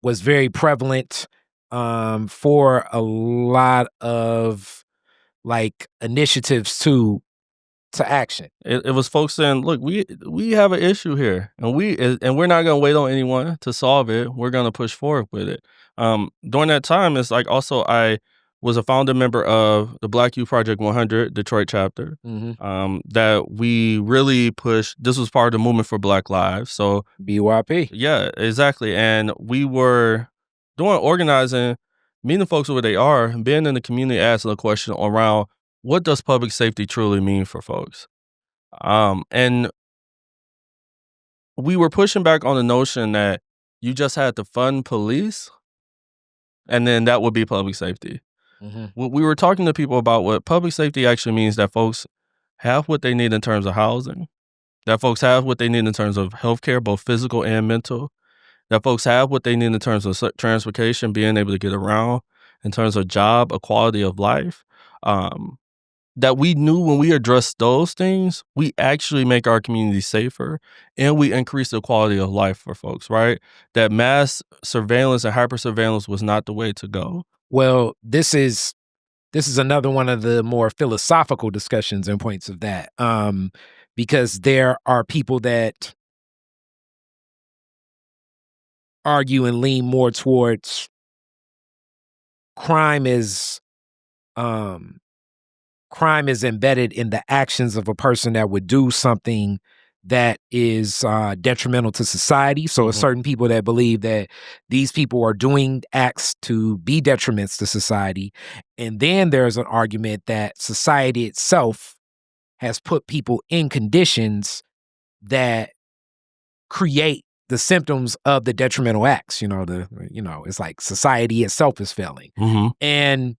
was very prevalent for a lot of like initiatives to action. It was folks saying, "Look, we have an issue here, and we're not gonna wait on anyone to solve it. We're gonna push forward with it." During that time, it's like also I was a founder member of the Black Youth Project 100 Detroit chapter. That we really pushed. This was part of the movement for Black Lives. So BYP. Yeah, exactly. And we were doing organizing, meeting folks where they are, and being in the community, asking a question around what does public safety truly mean for folks. And we were pushing back on the notion that you just had to fund police and then that would be public safety. We were talking to people about what public safety actually means, that folks have what they need in terms of housing, that folks have what they need in terms of healthcare, both physical and mental, that folks have what they need in terms of transportation, being able to get around, in terms of job, a quality of life. That we knew when we address those things, we actually make our community safer and we increase the quality of life for folks, right? That mass surveillance and hyper surveillance was not the way to go. Well, this is another one of the more philosophical discussions and points of that, because there are people that argue and lean more towards crime is embedded in the actions of a person that would do something that is detrimental to society. So certain people that believe that these people are doing acts to be detriments to society. And then there's an argument that society itself has put people in conditions that create the symptoms of the detrimental acts. It's like society itself is failing. And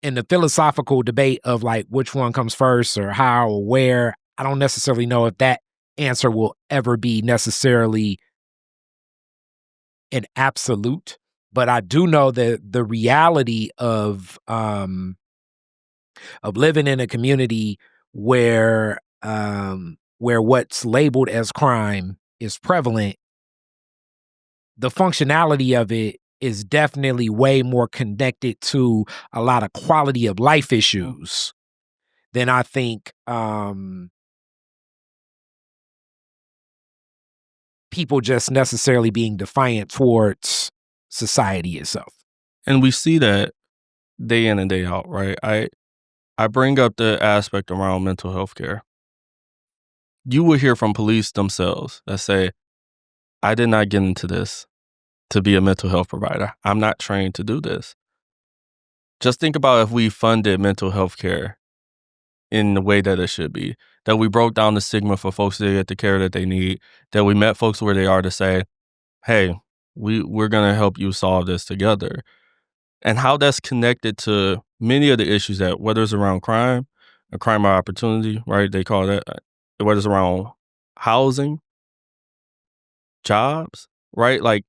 in the philosophical debate of like which one comes first or how or where, I don't necessarily know if that answer will ever be necessarily an absolute, but I do know that the reality of living in a community where what's labeled as crime is prevalent, the functionality of it is definitely way more connected to a lot of quality of life issues than I think people just necessarily being defiant towards society itself. And we see that day in and day out, right? I bring up the aspect around mental health care. You will hear from police themselves that say, I did not get into this to be a mental health provider. I'm not trained to do this. Just think about if we funded mental health care in the way that it should be, that we broke down the stigma for folks to get the care that they need, that we met folks where they are to say, hey, we're going to help you solve this together. And how that's connected to many of the issues that, whether it's around crime, a crime of opportunity, right? They call that, whether it's around housing, jobs, right? Like,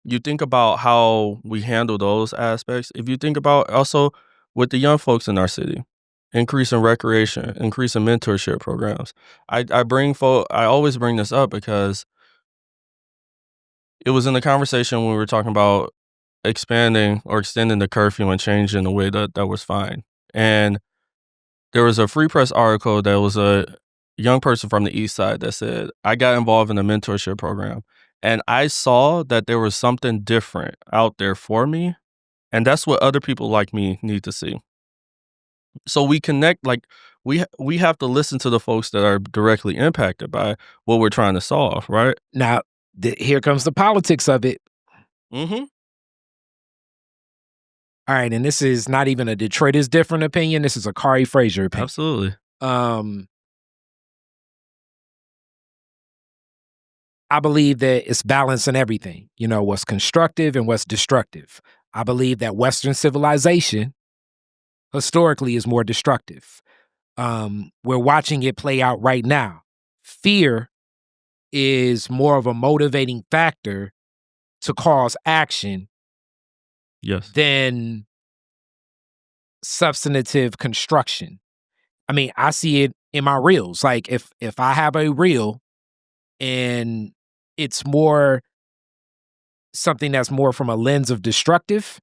you think about how we handle those aspects. If you think about also with the young folks in our city, increasing recreation, increasing mentorship programs. I always bring this up because it was in the conversation when we were talking about expanding or extending the curfew and changing the way that was fine. And there was a Free Press article that was a young person from the East Side that said, I got involved in a mentorship program and I saw that there was something different out there for me. And that's what other people like me need to see. So we connect, like we have to listen to the folks that are directly impacted by what we're trying to solve, right? Now, here comes the politics of it. All right, and this is not even a Detroit is different opinion. This is a Khary Frazier opinion. Absolutely. I believe that it's balance in everything, what's constructive and what's destructive. I believe that Western civilization historically is more destructive. We're watching it play out right now. Fear is more of a motivating factor to cause action Yes. than substantive construction. I mean, I see it in my reels. Like if I have a reel and it's more something that's more from a lens of destructive,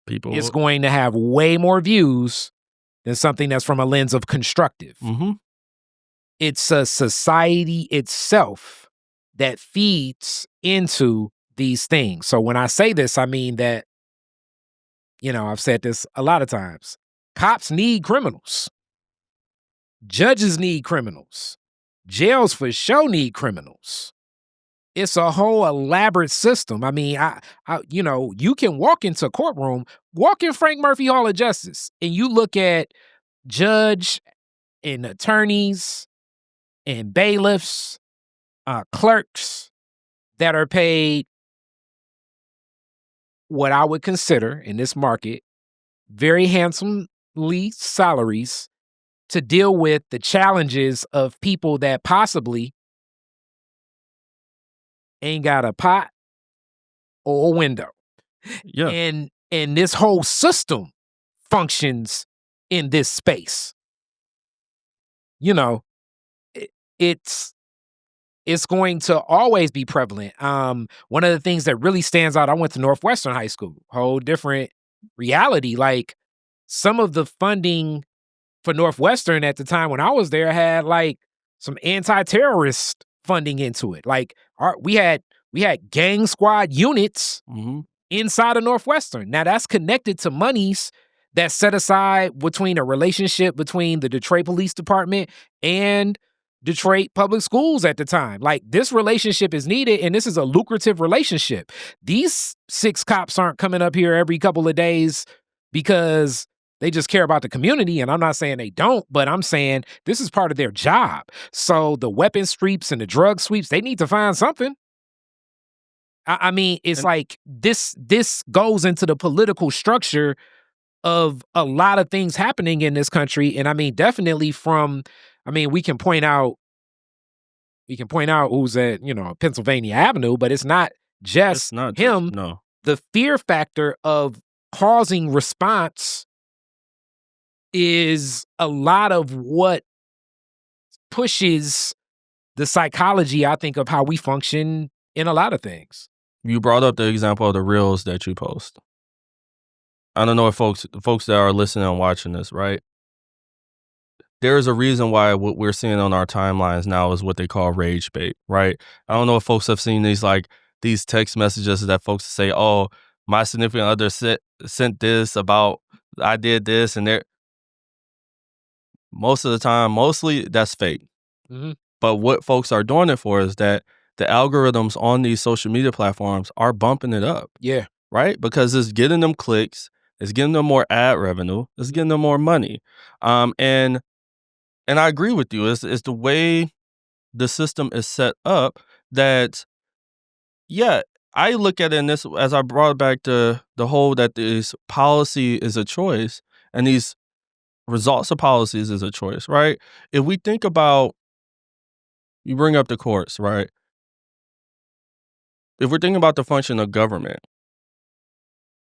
it's going to have way more views than something that's from a lens of constructive. Mm-hmm. It's a society itself that feeds into these things. So when I say this, I mean that, I've said this a lot of times. Cops need criminals. Judges need criminals. Jails for sure need criminals. It's a whole elaborate system. I mean, you can walk into a courtroom, walk in Frank Murphy Hall of Justice, and you look at judge and attorneys and bailiffs, clerks that are paid what I would consider in this market very handsomely salaries to deal with the challenges of people that possibly ain't got a pot or a window. Yeah. And this whole system functions in this space. It's going to always be prevalent. One of the things that really stands out, I went to Northwestern High School, whole different reality. Like some of the funding for Northwestern at the time when I was there had like some anti-terrorist funding into it. Like we had gang squad units inside of Northwestern. Now that's connected to monies that's set aside between a relationship between the Detroit Police Department and Detroit Public Schools at the time. Like this relationship is needed and this is a lucrative relationship. These 6 cops aren't coming up here every couple of days because they just care about the community. And I'm not saying they don't, but I'm saying this is part of their job. So the weapon sweeps and the drug sweeps, they need to find something. I mean, it's like this goes into the political structure of a lot of things happening in this country. And I mean, definitely we can point out who's at, Pennsylvania Avenue, but it's not just him. No. The fear factor of causing response is a lot of what pushes the psychology, I think, of how we function in a lot of things. You brought up the example of the reels that you post. I don't know if folks that are listening and watching this, right? There is a reason why what we're seeing on our timelines now is what they call rage bait, right? I don't know if folks have seen these text messages that folks say, "Oh, my significant other sent this about I did this," and mostly that's fake. Mm-hmm. But what folks are doing it for is that the algorithms on these social media platforms are bumping it up. Yeah. Right? Because it's getting them clicks, it's getting them more ad revenue, it's getting them more money. And I agree with you. It's the way the system is set up that, yeah, I look at it in this, as I brought back the whole that this policy is a choice and these results of policies is a choice, right? If we think about, you bring up the courts, right? If we're thinking about the function of government,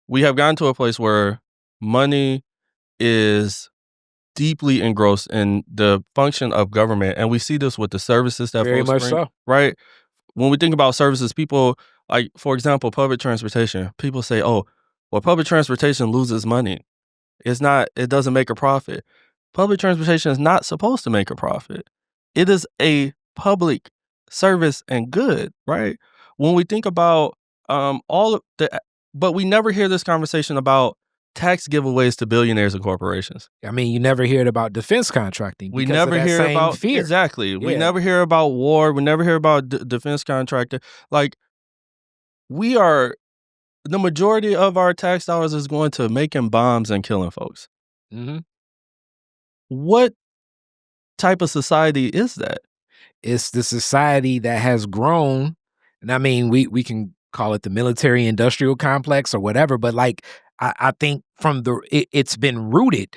we have gotten to a place where money is deeply engrossed in the function of government. And we see this with the services that very folks much bring, so. Right? When we think about services, people, like, for example, public transportation, people say, "Oh, well, public transportation loses money. It doesn't make a profit." Public transportation is not supposed to make a profit. It is a public service and good, right? When we think about but we never hear this conversation about tax giveaways to billionaires and corporations. I mean, you never hear about defense contracting. We never hear about fear. Exactly. Yeah. We never hear about war. We never hear about defense contractor. Like, the majority of our tax dollars is going to making bombs and killing folks. Mm-hmm. What type of society is that? It's the society that has grown, and I mean, we can call it the military industrial complex or whatever, but like I think from it's been rooted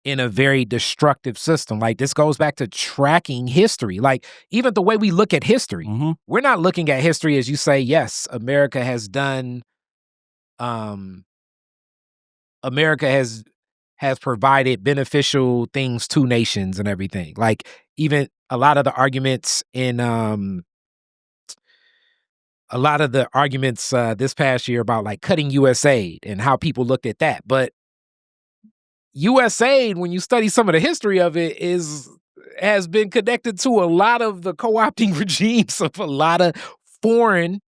in a very destructive system. Like, this goes back to tracking history. Like, even the way we look at history, we're not looking at history as you say, yes, America has done, America has provided beneficial things to nations and everything. Like, even a lot of the arguments in, this past year about like cutting USAID and how people looked at that. But USAID, when you study some of the history of it, has been connected to a lot of the co-opting regimes of a lot of foreign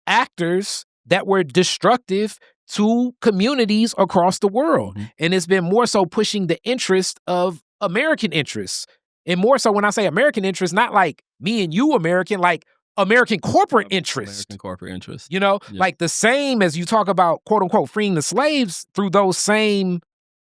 actors that were destructive to communities across the world. And it's been more so pushing the interest of American interests. And more so when I say American interests, not like me and you American, like American corporate interest. American corporate interest. You know, like the same as you talk about, quote unquote, freeing the slaves through those same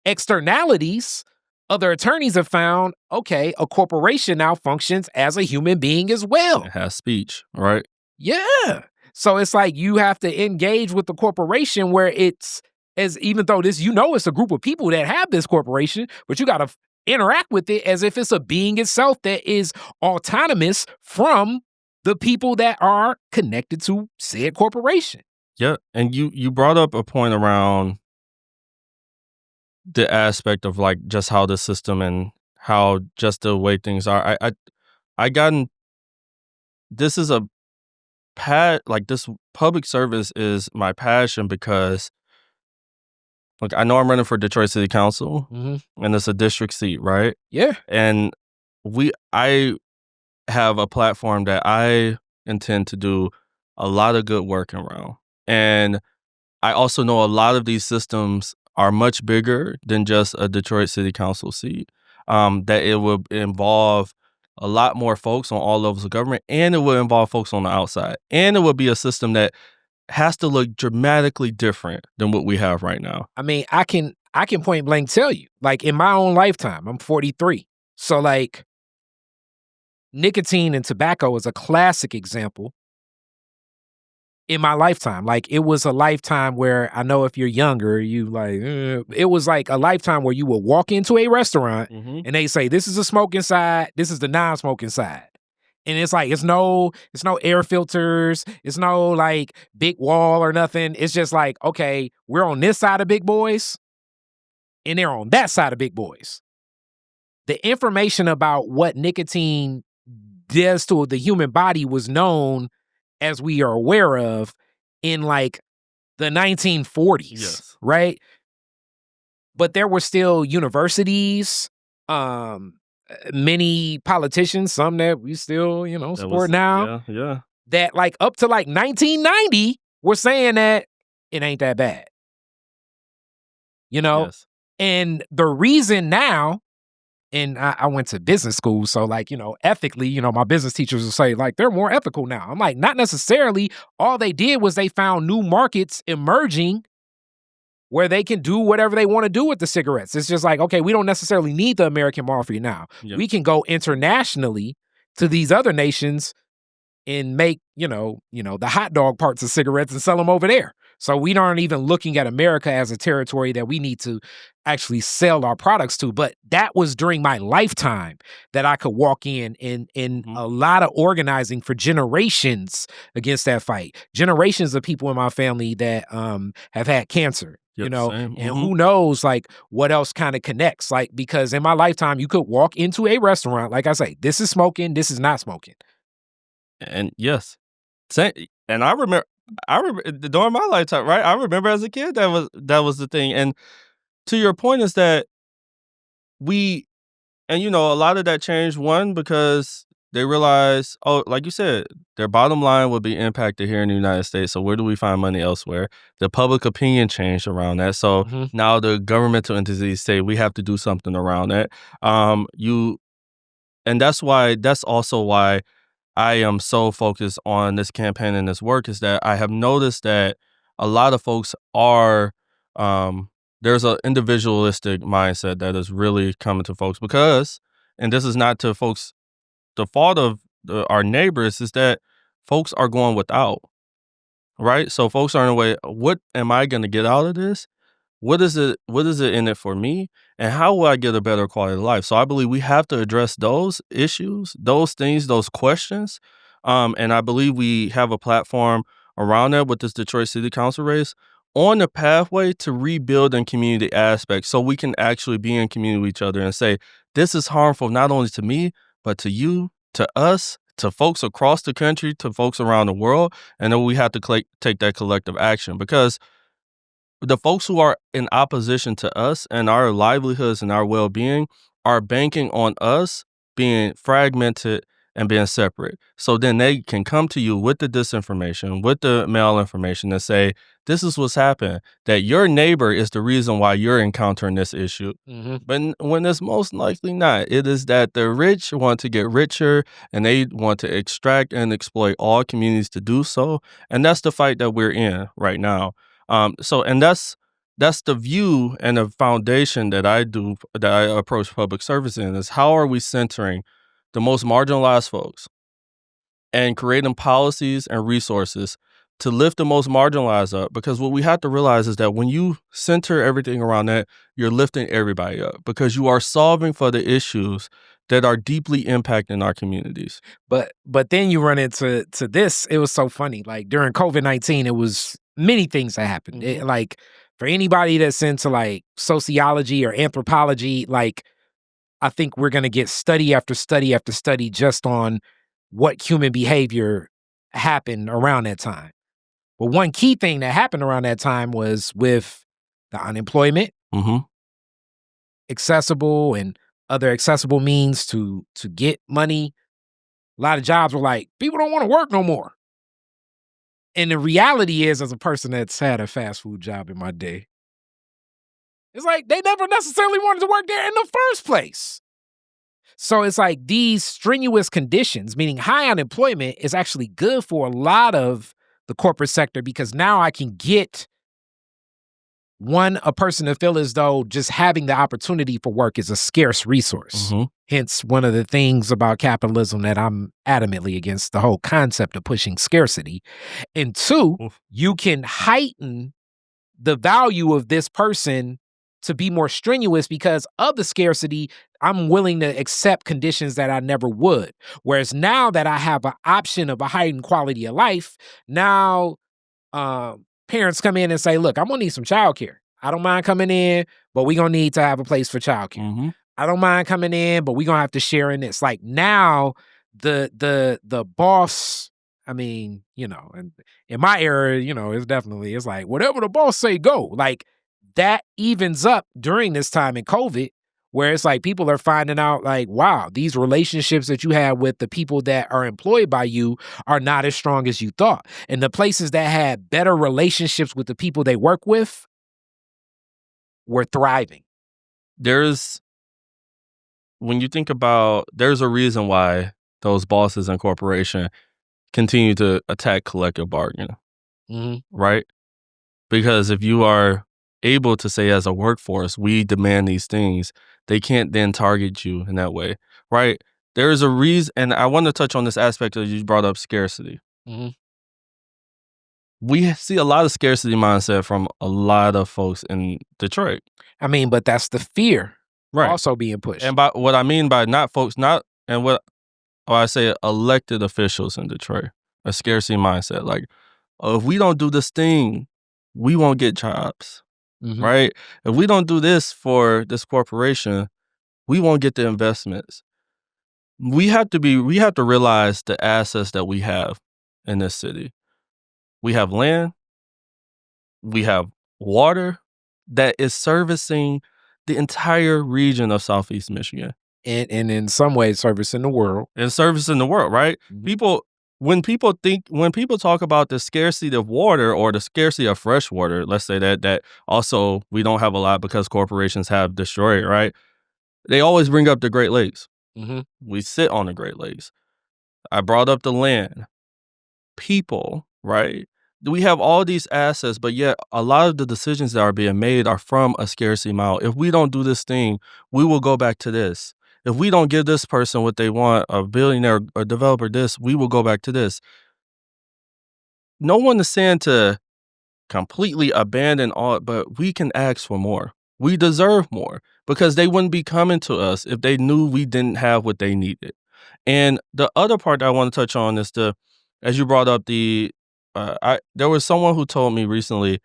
externalities, other attorneys have found, okay, a corporation now functions as a human being as well. It has speech, right? Yeah. So it's like you have to engage with the corporation where it's, as even though this, you know, it's a group of people that have this corporation, but you got to interact with it as if it's a being itself that is autonomous from the people that are connected to said corporation. Yeah. And you brought up a point around the aspect of like just how the system and how just the way things are. I gotten, this is a like this public service is my passion because like I know I'm running for Detroit City Council and it's a district seat, right? Yeah. And I have a platform that I intend to do a lot of good work around. And I also know a lot of these systems are much bigger than just a Detroit City Council seat, that it will involve a lot more folks on all levels of government, and it will involve folks on the outside. And it will be a system that has to look dramatically different than what we have right now. I mean, I can point blank tell you, like in my own lifetime, I'm 43. So like nicotine and tobacco is a classic example in my lifetime. Like it was a lifetime where I know if you're younger, you like, it was like a lifetime where you would walk into a restaurant and they say, this is a smoking side, this is the non-smoking side. And it's like, it's no air filters, it's no like big wall or nothing. It's just like, okay, we're on this side of big boys and they're on that side of big boys. The information about what nicotine does to the human body was known, as we are aware of, in like the 1940s, right? But there were still universities, many politicians, some that we still, support now. Yeah. That like up to like 1990 were saying that it ain't that bad. Yes. And the reason now, and I went to business school, so like, ethically, my business teachers will say like, they're more ethical now. I'm like, not necessarily. All they did was they found new markets emerging where they can do whatever they want to do with the cigarettes. It's just like, okay, we don't necessarily need the American mafia now. Yep. We can go internationally to these other nations and make, the hot dog parts of cigarettes and sell them over there. So we aren't even looking at America as a territory that we need to actually sell our products to. But that was during my lifetime that I could walk in a lot of organizing for generations against that fight. Generations of people in my family that have had cancer. Same. And who knows, like, what else kind of connects? Like, because in my lifetime, you could walk into a restaurant, like I say, this is smoking, this is not smoking. And yes, same. And I remember during my lifetime, right? I remember as a kid that was the thing. And to your point is that a lot of that changed, one, because they realized, like you said, their bottom line would be impacted here in the United States. So where do we find money elsewhere? The public opinion changed around that. So now the governmental entities say we have to do something around that. And that's also why I am so focused on this campaign and this work, is that I have noticed that a lot of folks are, there's an individualistic mindset that is really coming to folks because, and this is not to folks, the fault of our neighbors, is that folks are going without, right? So folks are in a way, what am I going to get out of this? What is it in it for me? And how will I get a better quality of life? So I believe we have to address those issues, those things, those questions. And I believe we have a platform around that with this Detroit City Council race on the pathway to rebuilding community aspects so we can actually be in community with each other and say, this is harmful not only to me, but to you, to us, to folks across the country, to folks around the world. And then we have to take that collective action because the folks who are in opposition to us and our livelihoods and our well-being are banking on us being fragmented and being separate. So then they can come to you with the disinformation, with the malinformation and say, this is what's happened, that your neighbor is the reason why you're encountering this issue. But when it's most likely not, it is that the rich want to get richer and they want to extract and exploit all communities to do so. And that's the fight that we're in right now. And that's the view and the foundation that I approach public service in is how are we centering the most marginalized folks and creating policies and resources to lift the most marginalized up? Because what we have to realize is that when you center everything around that, you're lifting everybody up because you are solving for the issues that are deeply impacting our communities. But then you run into this. It was so funny. Like during COVID-19, it was many things that happened. It, like for anybody that's into like sociology or anthropology, like I think we're going to get study after study after study just on what human behavior happened around that time. But one key thing that happened around that time was with the unemployment, accessible and other accessible means to get money. A lot of jobs were like, people don't want to work no more. And the reality is, as a person that's had a fast food job in my day, it's like they never necessarily wanted to work there in the first place. So it's like these strenuous conditions, meaning high unemployment, is actually good for a lot of the corporate sector because now I can get a person to feel as though just having the opportunity for work is a scarce resource. Hence, one of the things about capitalism that I'm adamantly against, the whole concept of pushing scarcity. And two, you can heighten the value of this person to be more strenuous because of the scarcity. I'm willing to accept conditions that I never would. Whereas now that I have an option of a heightened quality of life, now parents come in and say, look, I'm going to need some childcare. I don't mind coming in, but we're going to need to have a place for childcare. I don't mind coming in, but we're going to have to share in this. Like now the boss, I mean, you know, and in my era, you know, it's like whatever the boss say, go. Like that evens up during this time in COVID, where it's like people are finding out like, wow, these relationships that you have with the people that are employed by you are not as strong as you thought. And the places that had better relationships with the people they work with were thriving. When you think about, there's a reason why those bosses and corporation continue to attack collective bargaining, right? Because if you are able to say as a workforce, we demand these things, they can't then target you in that way, right? There is a reason, and I want to touch on this aspect that you brought up, scarcity. We see a lot of scarcity mindset from a lot of folks in Detroit. I mean, but that's the fear also being pushed. And by what I mean by what I say elected officials in Detroit, a scarcity mindset. Like, if we don't do this thing, we won't get jobs, right? If we don't do this for this corporation, we won't get the investments. We have to realize the assets that we have in this city. We have land, we have water that is servicing the entire region of Southeast Michigan. And in some ways servicing the world. And servicing the world, right? When people talk about the scarcity of water or the scarcity of fresh water, let's say that also we don't have a lot because corporations have destroyed it, right? They always bring up the Great Lakes. We sit on the Great Lakes. I brought up the land. People, right? We have all these assets, but yet a lot of the decisions that are being made are from a scarcity model. If we don't do this thing, we will go back to this. If we don't give this person what they want, a billionaire or developer this, we will go back to this. No one is saying to completely abandon all, but we can ask for more. We deserve more because they wouldn't be coming to us if they knew we didn't have what they needed. And the other part that I want to touch on is as you brought up there was someone who told me recently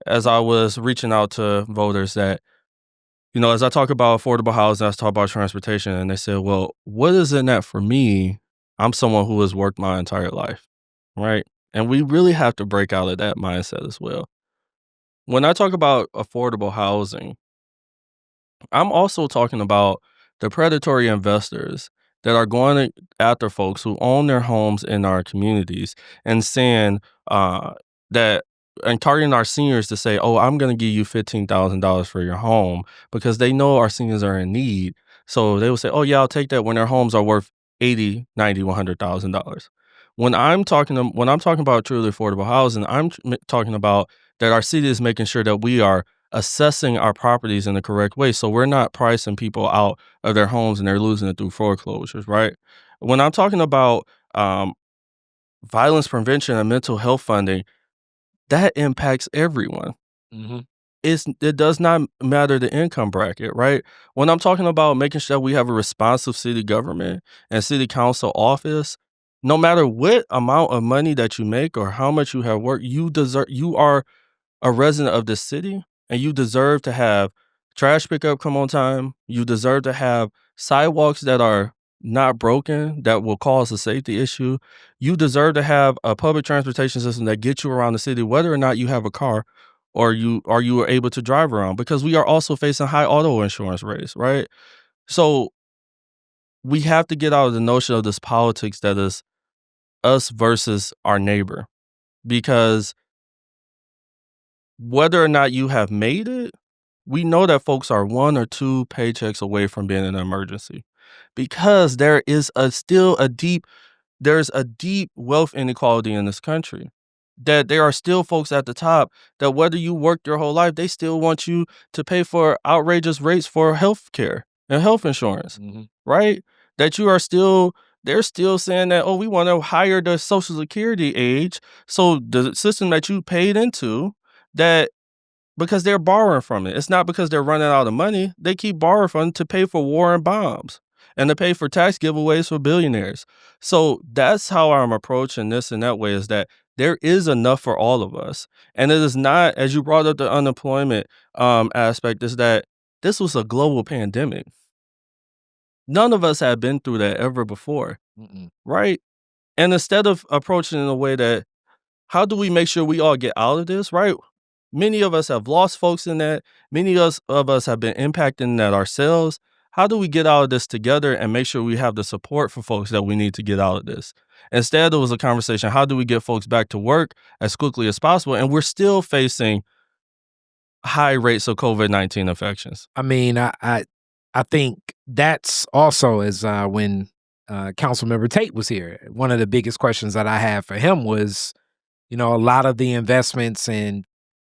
as I was reaching out to voters that, as I talk about affordable housing, I talk about transportation, and they said, well, what is in that for me? I'm someone who has worked my entire life, right? And we really have to break out of that mindset as well. When I talk about affordable housing, I'm also talking about the predatory investors that are going after folks who own their homes in our communities and saying that and targeting our seniors to say, oh, I'm going to give you $15,000 for your home because they know our seniors are in need. So they will say, oh, yeah, I'll take that when their homes are worth $80, $90, $100,000. When I'm talking about truly affordable housing, I'm talking about that our city is making sure that we are assessing our properties in the correct way. So we're not pricing people out of their homes and they're losing it through foreclosures, right? When I'm talking about violence prevention and mental health funding, that impacts everyone. Mm-hmm. It does not matter the income bracket, right? When I'm talking about making sure we have a responsive city government and city council office, no matter what amount of money that you make or how much you have worked, you are a resident of this city and you deserve to have trash pickup come on time. You deserve to have sidewalks that are not broken that will cause a safety issue. You deserve to have a public transportation system that gets you around the city, whether or not you have a car or you are able to drive around, because we are also facing high auto insurance rates, right? So we have to get out of the notion of this politics that is us versus our neighbor, because whether or not you have made it, we know that folks are 1 or 2 paychecks away from being in an emergency, because there is there's a deep wealth inequality in this country, that there are still folks at the top that whether you worked your whole life, they still want you to pay for outrageous rates for health care and health insurance, right? That they're still saying that, oh, we want to higher the Social Security age. So the system that you paid into, that because they're borrowing from it. It's not because they're running out of money. They keep borrowing from it to pay for war and bombs and to pay for tax giveaways for billionaires. So that's how I'm approaching this in that way, is that there is enough for all of us. And it is not, as you brought up the unemployment aspect, is that this was a global pandemic. None of us have been through that ever before, right? And instead of approaching it in a way that, how do we make sure we all get out of this, right? Many of us have lost folks in that. Many of us have been impacted in that ourselves. How do we get out of this together and make sure we have the support for folks that we need to get out of this? Instead, it was a conversation, how do we get folks back to work as quickly as possible? And we're still facing high rates of COVID-19 infections. I mean, I think that's also as when Councilmember Tate was here, one of the biggest questions that I had for him was, a lot of the investments and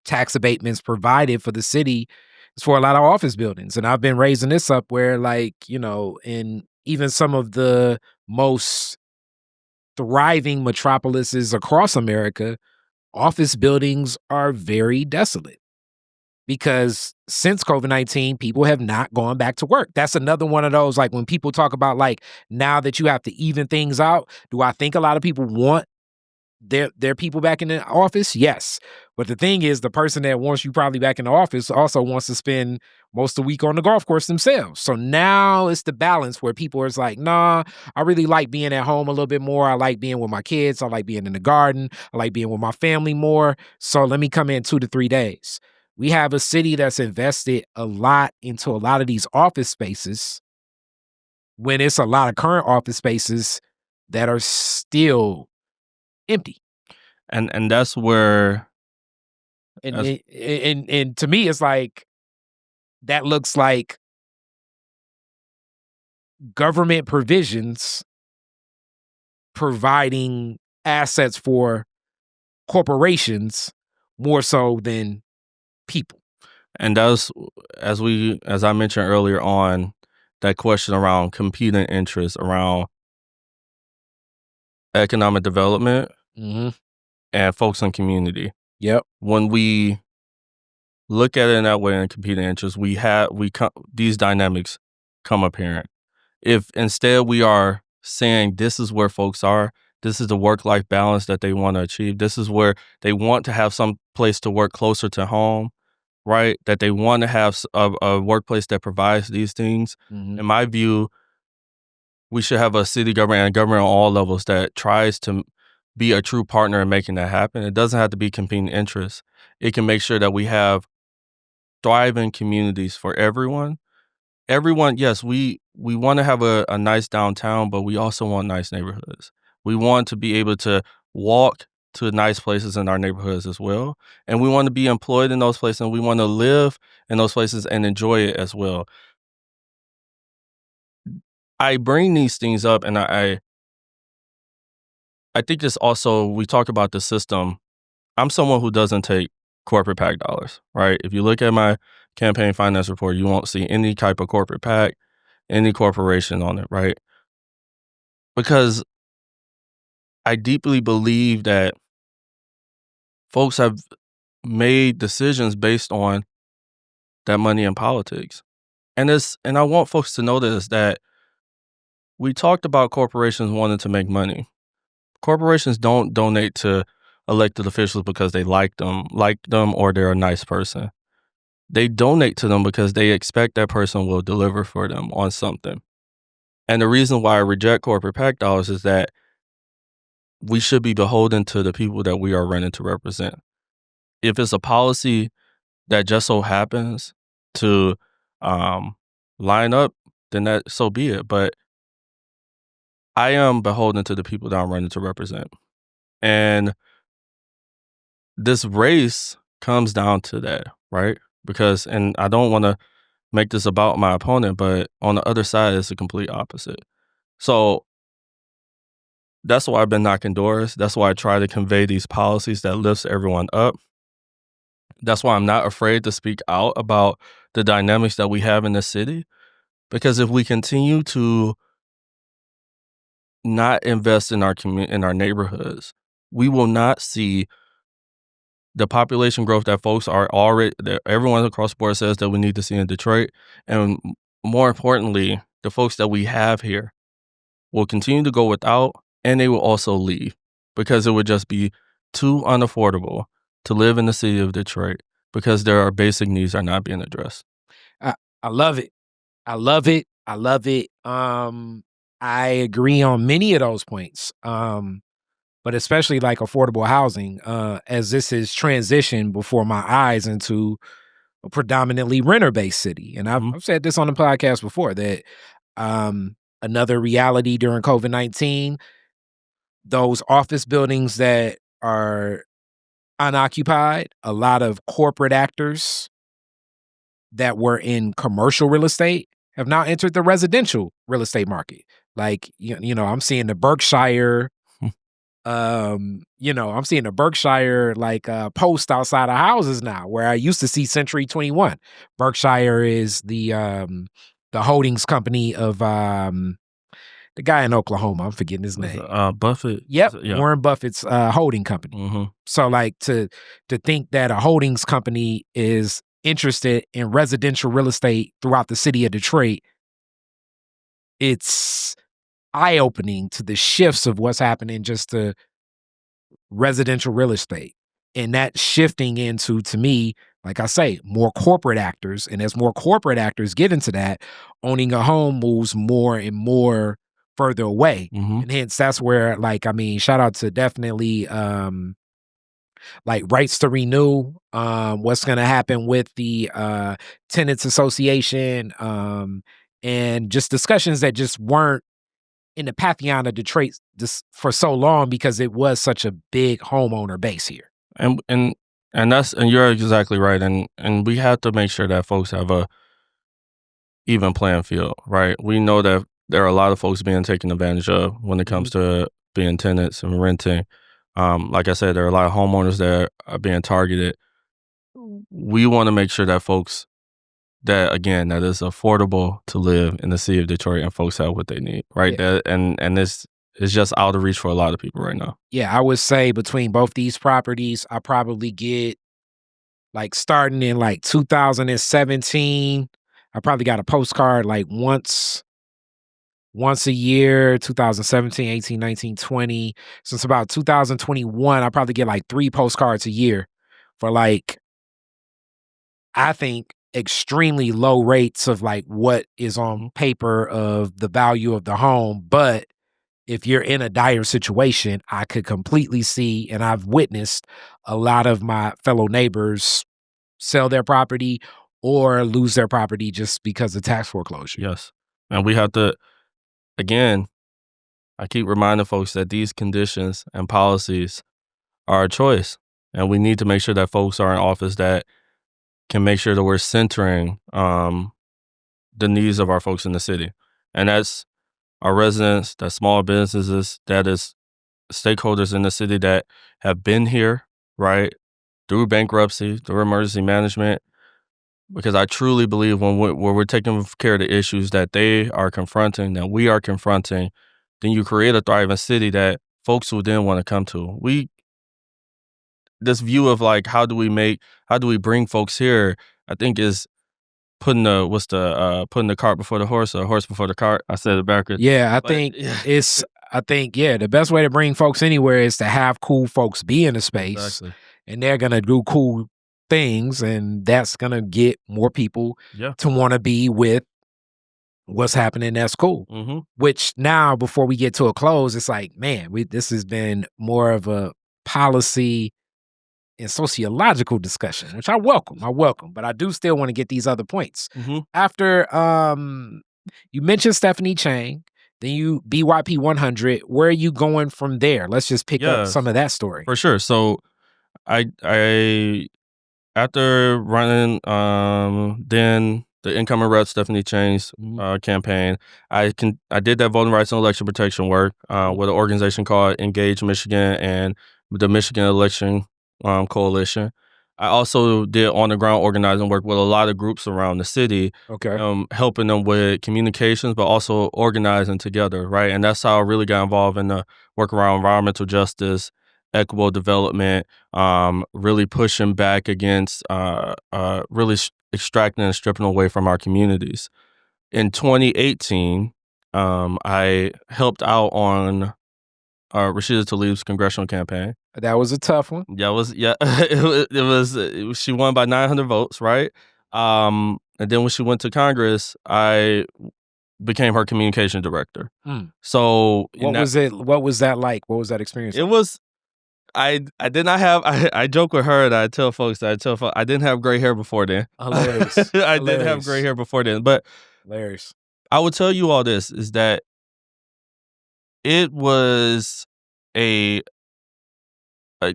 tax abatements provided for the city is for a lot of office buildings. And I've been raising this up where, in even some of the most thriving metropolises across America, office buildings are very desolate because since COVID-19, people have not gone back to work. That's another one of those, when people talk about, now that you have to even things out, do I think a lot of people want their people back in the office? Yes. But the thing is, the person that wants you probably back in the office also wants to spend most of the week on the golf course themselves. So now it's the balance where people are like, nah, I really like being at home a little bit more. I like being with my kids. I like being in the garden. I like being with my family more. So let me come in 2 to 3 days. We have a city that's invested a lot into a lot of these office spaces when it's a lot of current office spaces that are still empty. And that's where, and to me, it's like, that looks like government provisions providing assets for corporations more so than people. And that's, as I mentioned earlier on, that question around competing interests around economic development and folks in community. Yep. When we look at it in that way and competing interests, these dynamics come apparent. If instead we are saying this is where folks are, this is the work-life balance that they want to achieve, this is where they want to have some place to work closer to home, right? That they want to have a workplace that provides these things. In my view, we should have a city government and a government on all levels that tries to be a true partner in making that happen. It doesn't have to be competing interests. It can make sure that we have thriving communities for everyone. Everyone, yes, we want to have a nice downtown, but we also want nice neighborhoods. We want to be able to walk to nice places in our neighborhoods as well. And we want to be employed in those places, and we want to live in those places and enjoy it as well. I bring these things up, and I think it's also, we talk about the system. I'm someone who doesn't take corporate PAC dollars, right? If you look at my campaign finance report, you won't see any type of corporate PAC, any corporation on it, right? Because I deeply believe that folks have made decisions based on that money in politics. And I want folks to know this, that we talked about corporations wanting to make money. Corporations don't donate to elected officials because they like them or they're a nice person. They donate to them because they expect that person will deliver for them on something. And the reason why I reject corporate PAC dollars is that we should be beholden to the people that we are running to represent. If it's a policy that just so happens to line up, then that so be it. But I am beholden to the people that I'm running to represent. And this race comes down to that, right? Because, and I don't want to make this about my opponent, but on the other side, it's the complete opposite. So that's why I've been knocking doors. That's why I try to convey these policies that lifts everyone up. That's why I'm not afraid to speak out about the dynamics that we have in the city. Because if we continue to not invest in our in our neighborhoods, we will not see the population growth that folks are already, that everyone across the board says that we need to see in Detroit. And more importantly, the folks that we have here will continue to go without, and they will also leave because it would just be too unaffordable to live in the city of Detroit because their basic needs are not being addressed. I love it. I love it. I love it. I agree on many of those points. But especially like affordable housing, as this is transitioned before my eyes into a predominantly renter-based city. And I've said this on the podcast before, that another reality during COVID-19, those office buildings that are unoccupied, a lot of corporate actors that were in commercial real estate have now entered the residential real estate market. Like, I'm seeing the Berkshire, I'm seeing the Berkshire post outside of houses now, where I used to see Century 21. Berkshire is the holdings company of the guy in Oklahoma. I'm forgetting his name. Buffett. Yep, Yeah. Warren Buffett's holding company. So to think that a holdings company is interested in residential real estate throughout the city of Detroit, it's eye-opening to the shifts of what's happening just to residential real estate. And that shifting into, to me, like I say, more corporate actors. And as more corporate actors get into that, owning a home moves more and more further away. And hence that's where, shout out to definitely rights to renew, what's going to happen with the tenants association, and just discussions that just weren't in the pantheon of Detroit just for so long because it was such a big homeowner base here. And you're exactly right. And we have to make sure that folks have a even playing field, right? We know that there are a lot of folks being taken advantage of when it comes to being tenants and renting. Like I said, there are a lot of homeowners that are being targeted. We want to make sure that folks, that is affordable to live in the city of Detroit and folks have what they need, right? Yeah. And this is just out of reach for a lot of people right now. Yeah, I would say between both these properties, I probably get like starting in like 2017. I probably got a postcard like once a year, 2017, 18, 19, 20. Since about 2021, I probably get like 3 postcards a year for like, I think, extremely low rates of like what is on paper of the value of the home. But if you're in a dire situation, I could completely see, and I've witnessed a lot of my fellow neighbors sell their property or lose their property just because of tax foreclosure. Yes. And we have to, again, I keep reminding folks that these conditions and policies are a choice. And we need to make sure that folks are in office that can make sure that we're centering the needs of our folks in the city. And that's our residents, that's small businesses, that is stakeholders in the city that have been here, right, through bankruptcy, through emergency management. Because I truly believe when we're taking care of the issues that they are confronting, that we are confronting, then you create a thriving city that folks will then want to come to. This view of like, how do we bring folks here, I think is putting the cart before the horse, or horse before the cart. I said it backwards. Yeah, I think, the best way to bring folks anywhere is to have cool folks be in the space. Exactly. And they're gonna do cool things, and that's gonna get more people to want to be with what's happening. That's cool. Mm-hmm. Which now, before we get to a close, it's like, man, this has been more of a policy and sociological discussion, which I welcome, but I do still want to get these other points. Mm-hmm. After you mentioned Stephanie Chang, then you BYP 100. Where are you going from there? Let's just pick up some of that story. For sure. So I after running then the incoming rep Stephanie Chang's campaign, I did that voting rights and election protection work with an organization called Engage Michigan and the Michigan Election Coalition. I also did on the ground organizing work with a lot of groups around the city, helping them with communications, but also organizing together, right? And that's how I really got involved in the work around environmental justice, equitable development, really pushing back against really extracting and stripping away from our communities. In 2018, I helped out on Rashida Tlaib's congressional campaign. That was a tough one. It was she won by 900 votes, right? And then when she went to Congress, I became her communication director. So what was that like? What was that experience? It was. I did not have. I joke with her and I tell folks I didn't have gray hair before then. Hilarious. I didn't have gray hair before then, but hilarious. I would tell you all this is that it was an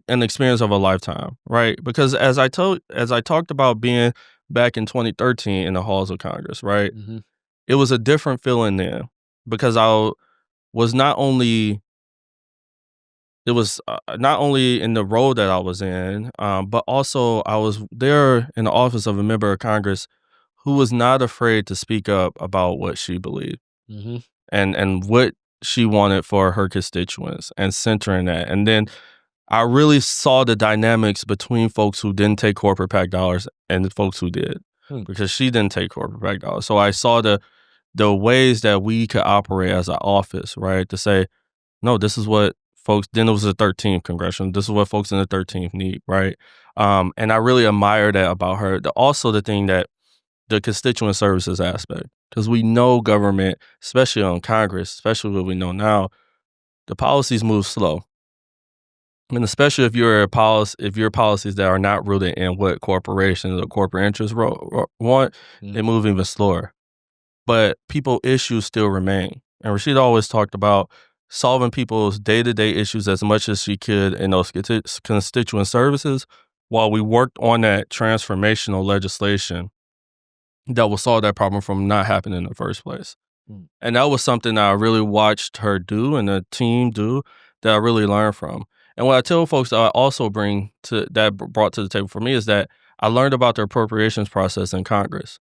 experience of a lifetime, right? Because as I talked about being back in 2013 in the halls of Congress, right? Mm-hmm. It was a different feeling then because I was not only in the role that I was in, but also I was there in the office of a member of Congress who was not afraid to speak up about what she believed and what she wanted for her constituents and centering that. And then I really saw the dynamics between folks who didn't take corporate PAC dollars and the folks who did, because she didn't take corporate PAC dollars. So I saw the ways that we could operate as an office, right? To say, no, this is what folks, then it was the 13th congressional, this is what folks in the 13th need, right? And I really admire that about her. Also the thing that the constituent services aspect, because we know government, especially on Congress, especially what we know now, the policies move slow. And especially if your policies that are not rooted in what corporations or corporate interests want, they move even slower. But people issues still remain. And Rashida always talked about solving people's day-to-day issues as much as she could in those constituent services while we worked on that transformational legislation that will solve that problem from not happening in the first place. And that was something that I really watched her do and the team do that I really learned from. And what I tell folks that I also brought to the table for me is that I learned about the appropriations process in Congress.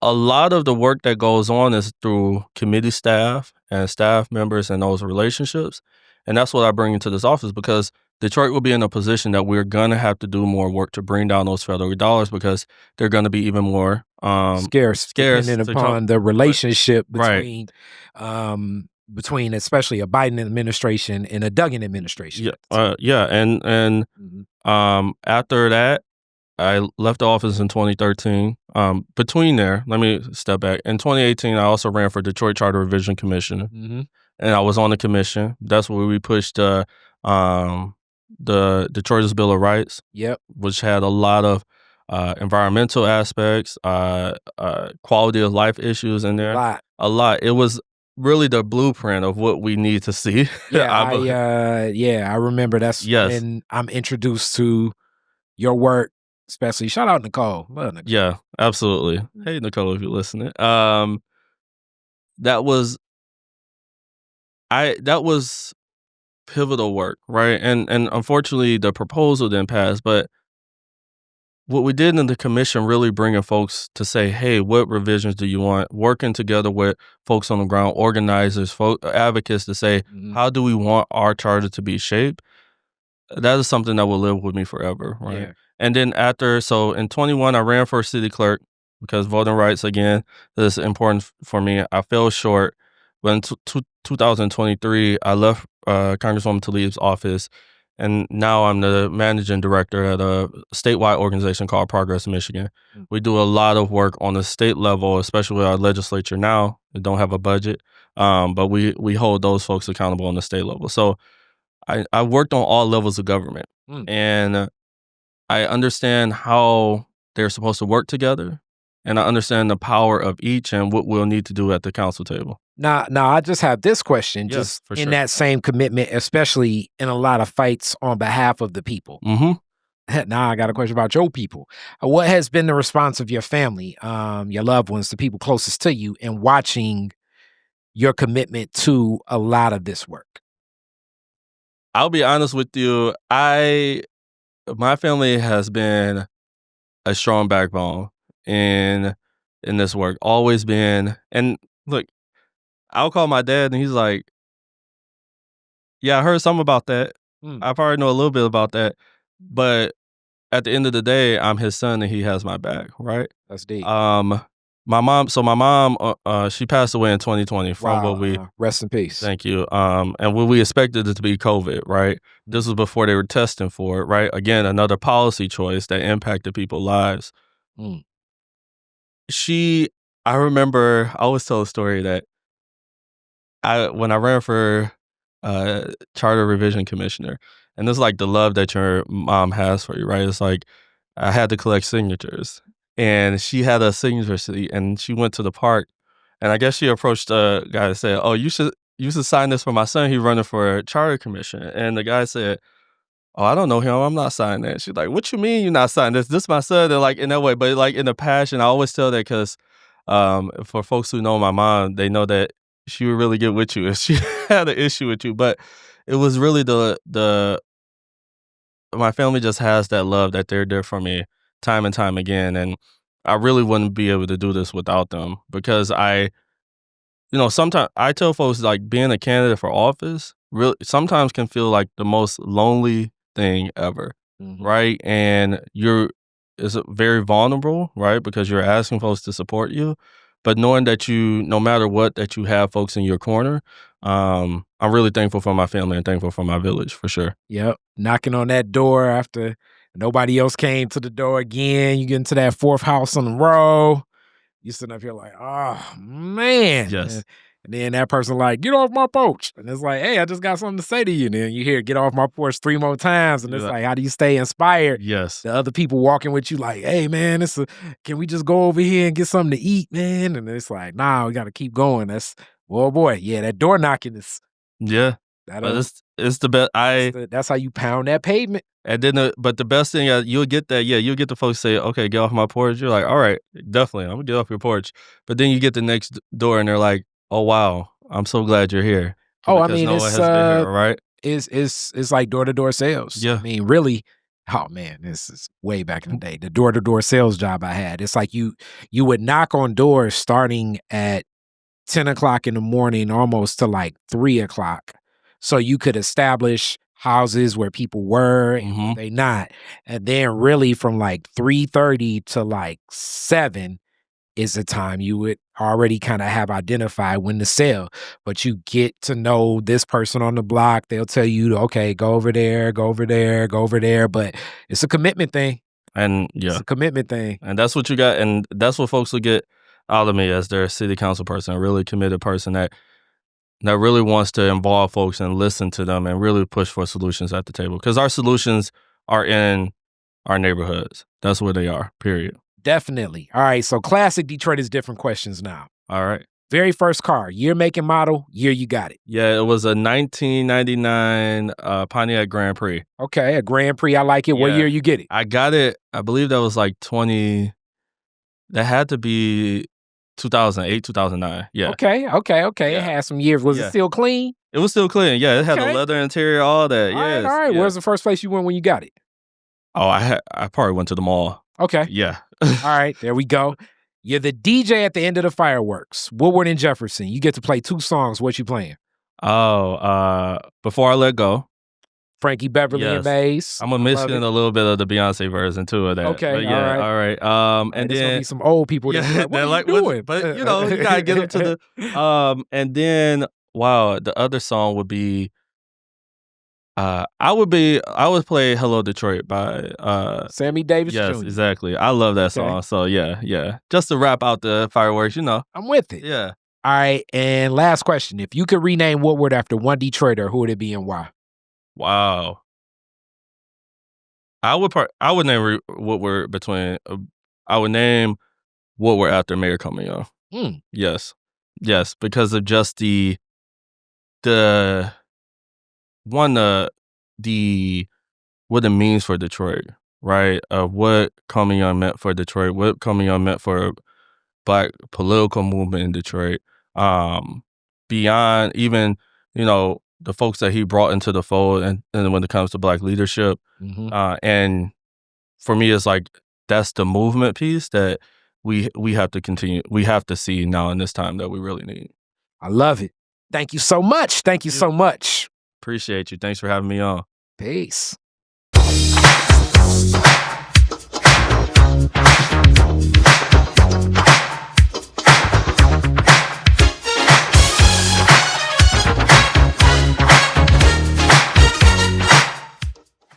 A lot of the work that goes on is through committee staff and staff members and those relationships. And that's what I bring into this office, because Detroit will be in a position that we're gonna have to do more work to bring down those federal dollars because they're gonna be even more scarce, scarce depending to come. upon the relationship Right. between especially a Biden administration and a Duggan administration. Yeah, and after that, I left the office in 2013. Between there, let me step back. In 2018, I also ran for Detroit Charter Revision Commission, and I was on the commission. That's where we pushed the Detroit's Bill of Rights, which had a lot of environmental aspects, quality of life issues in there. A lot. It was really the blueprint of what we need to see. I remember that's when I'm introduced to your work, especially. Shout out Nicole. Love Nicole. Yeah, absolutely. Hey Nicole, if you're listening. That was pivotal work, right? And unfortunately the proposal didn't pass, but what we did in the commission really bringing folks to say, hey, what revisions do you want? Working together with folks on the ground, organizers, advocates to say, how do we want our charter to be shaped? That is something that will live with me forever, right? Yeah. And then so in 21, I ran for city clerk because voting rights, again, is important for me. I fell short. But in 2023, I left Congresswoman Tlaib's office, and now I'm the managing director at a statewide organization called Progress Michigan. We do a lot of work on the state level, especially with our legislature now. We don't have a budget, but we hold those folks accountable on the state level. So I worked on all levels of government, and I understand how they're supposed to work together, and I understand the power of each and what we'll need to do at the council table. Now, I just have this question, just in that same commitment, especially in a lot of fights on behalf of the people. Now I got a question about your people. What has been the response of your family, your loved ones, the people closest to you, in watching your commitment to a lot of this work? I'll be honest with you. My family has been a strong backbone in this work. Always been. And look, I'll call my dad and he's like, yeah, I heard something about that. I probably know a little bit about that. But at the end of the day, I'm his son and he has my back, right? That's deep. My mom, she passed away in 2020 from what we... Rest in peace. Thank you. And what we expected it to be COVID, right? This was before they were testing for it, right? Again, another policy choice that impacted people's lives. I remember, I always tell a story that when I ran for Charter Revision Commissioner, and it's like the love that your mom has for you, right? It's like, I had to collect signatures. And she had a signature sheet, and she went to the park, and I guess she approached the guy and said, "Oh, you should sign this for my son. He's running for a charter commission." And the guy said, "Oh, I don't know him. I'm not signing that." She's like, "What you mean you're not signing this? This is my son." And like in that way, but like in the passion, I always tell that because for folks who know my mom, they know that she would really get with you if she had an issue with you. But it was really my family just has that love that they're there for me time and time again. And I really wouldn't be able to do this without them because sometimes I tell folks like being a candidate for office really sometimes can feel like the most lonely thing ever, right? And it's very vulnerable, right? Because you're asking folks to support you, but knowing that no matter what, that you have folks in your corner, I'm really thankful for my family and thankful for my village for sure. Yep. Knocking on that door after nobody else came to the door again. You get into that fourth house on the row. You sitting up here like, oh, man. Yes. And then that person like, get off my porch. And it's like, hey, I just got something to say to you. And then you hear, get off my porch 3 more times. And it's like, how do you stay inspired? Yes. The other people walking with you like, hey, man, can we just go over here and get something to eat, man? And it's like, nah, we got to keep going. Oh, boy. Yeah, that door knocking is. Yeah. But it's the best. That's how you pound that pavement. And then, but the best thing, you'll get that. Yeah, you'll get the folks say, "Okay, get off my porch." You're like, "All right, definitely, I'm gonna get off your porch." But then you get the next door, and they're like, "Oh wow, I'm so glad you're here." I mean, it's here, right? It's like door-to-door sales. Yeah. I mean, really. Oh man, this is way back in the day. The door-to-door sales job I had. It's like you would knock on doors starting at 10 o'clock in the morning, almost to like 3 o'clock. So you could establish houses where people were and were they not. And then really from like 3:30 to like 7 is the time you would already kind of have identified when to sell. But you get to know this person on the block. They'll tell you, okay, go over there, go over there, go over there. But it's a commitment thing. And It's a commitment thing. And that's what you got. And that's what folks will get out of me as their city council person, a really committed person that really wants to involve folks and listen to them and really push for solutions at the table. Because our solutions are in our neighborhoods. That's where they are, period. Definitely. All right, so classic Detroit is different questions now. All right. Very first car, year, make, and model, year you got it. Yeah, it was a 1999 Pontiac Grand Prix. Okay, a Grand Prix, I like it. Yeah. What year you get it? I got it, I believe that was like that had to be 2008, 2009. Yeah. Okay. Yeah. It had some years. Was it still clean? It was still clean. Yeah, it had a leather interior, all that. All right. Yeah. Where's the first place you went when you got it? Oh, I probably went to the mall. Okay. Yeah. All right, there we go. You're the DJ at the end of the fireworks. Woodward and Jefferson. You get to play 2 songs. What you playing? Oh, Before I Let Go. Frankie Beverly and Maze. I'm gonna mix in a little bit of the Beyonce version too of that. Okay, but yeah, all right. And then gonna be some old people that what are you doing? But you know, you gotta get them to the. And then the other song would be. I would play "Hello Detroit" by Sammy Davis Jr. Yes, exactly. I love that song. So yeah. Just to wrap out the fireworks, you know. I'm with it. Yeah. All right, and last question: if you could rename Woodward after one Detroiter, who would it be and why? Wow. I would name Woodward between. I would name Woodward after Mayor Coleman Young. Yes, because of just the what it means for Detroit, right? Of what Coleman Young meant for Detroit, what Coleman Young meant for Black political movement in Detroit. Beyond even, you know, the folks that he brought into the fold and when it comes to Black leadership. And for me, it's like that's the movement piece that we have to continue. We have to see now in this time that we really need. I love it. Thank you so much. Thank you so much. Appreciate you. Thanks for having me on. Peace.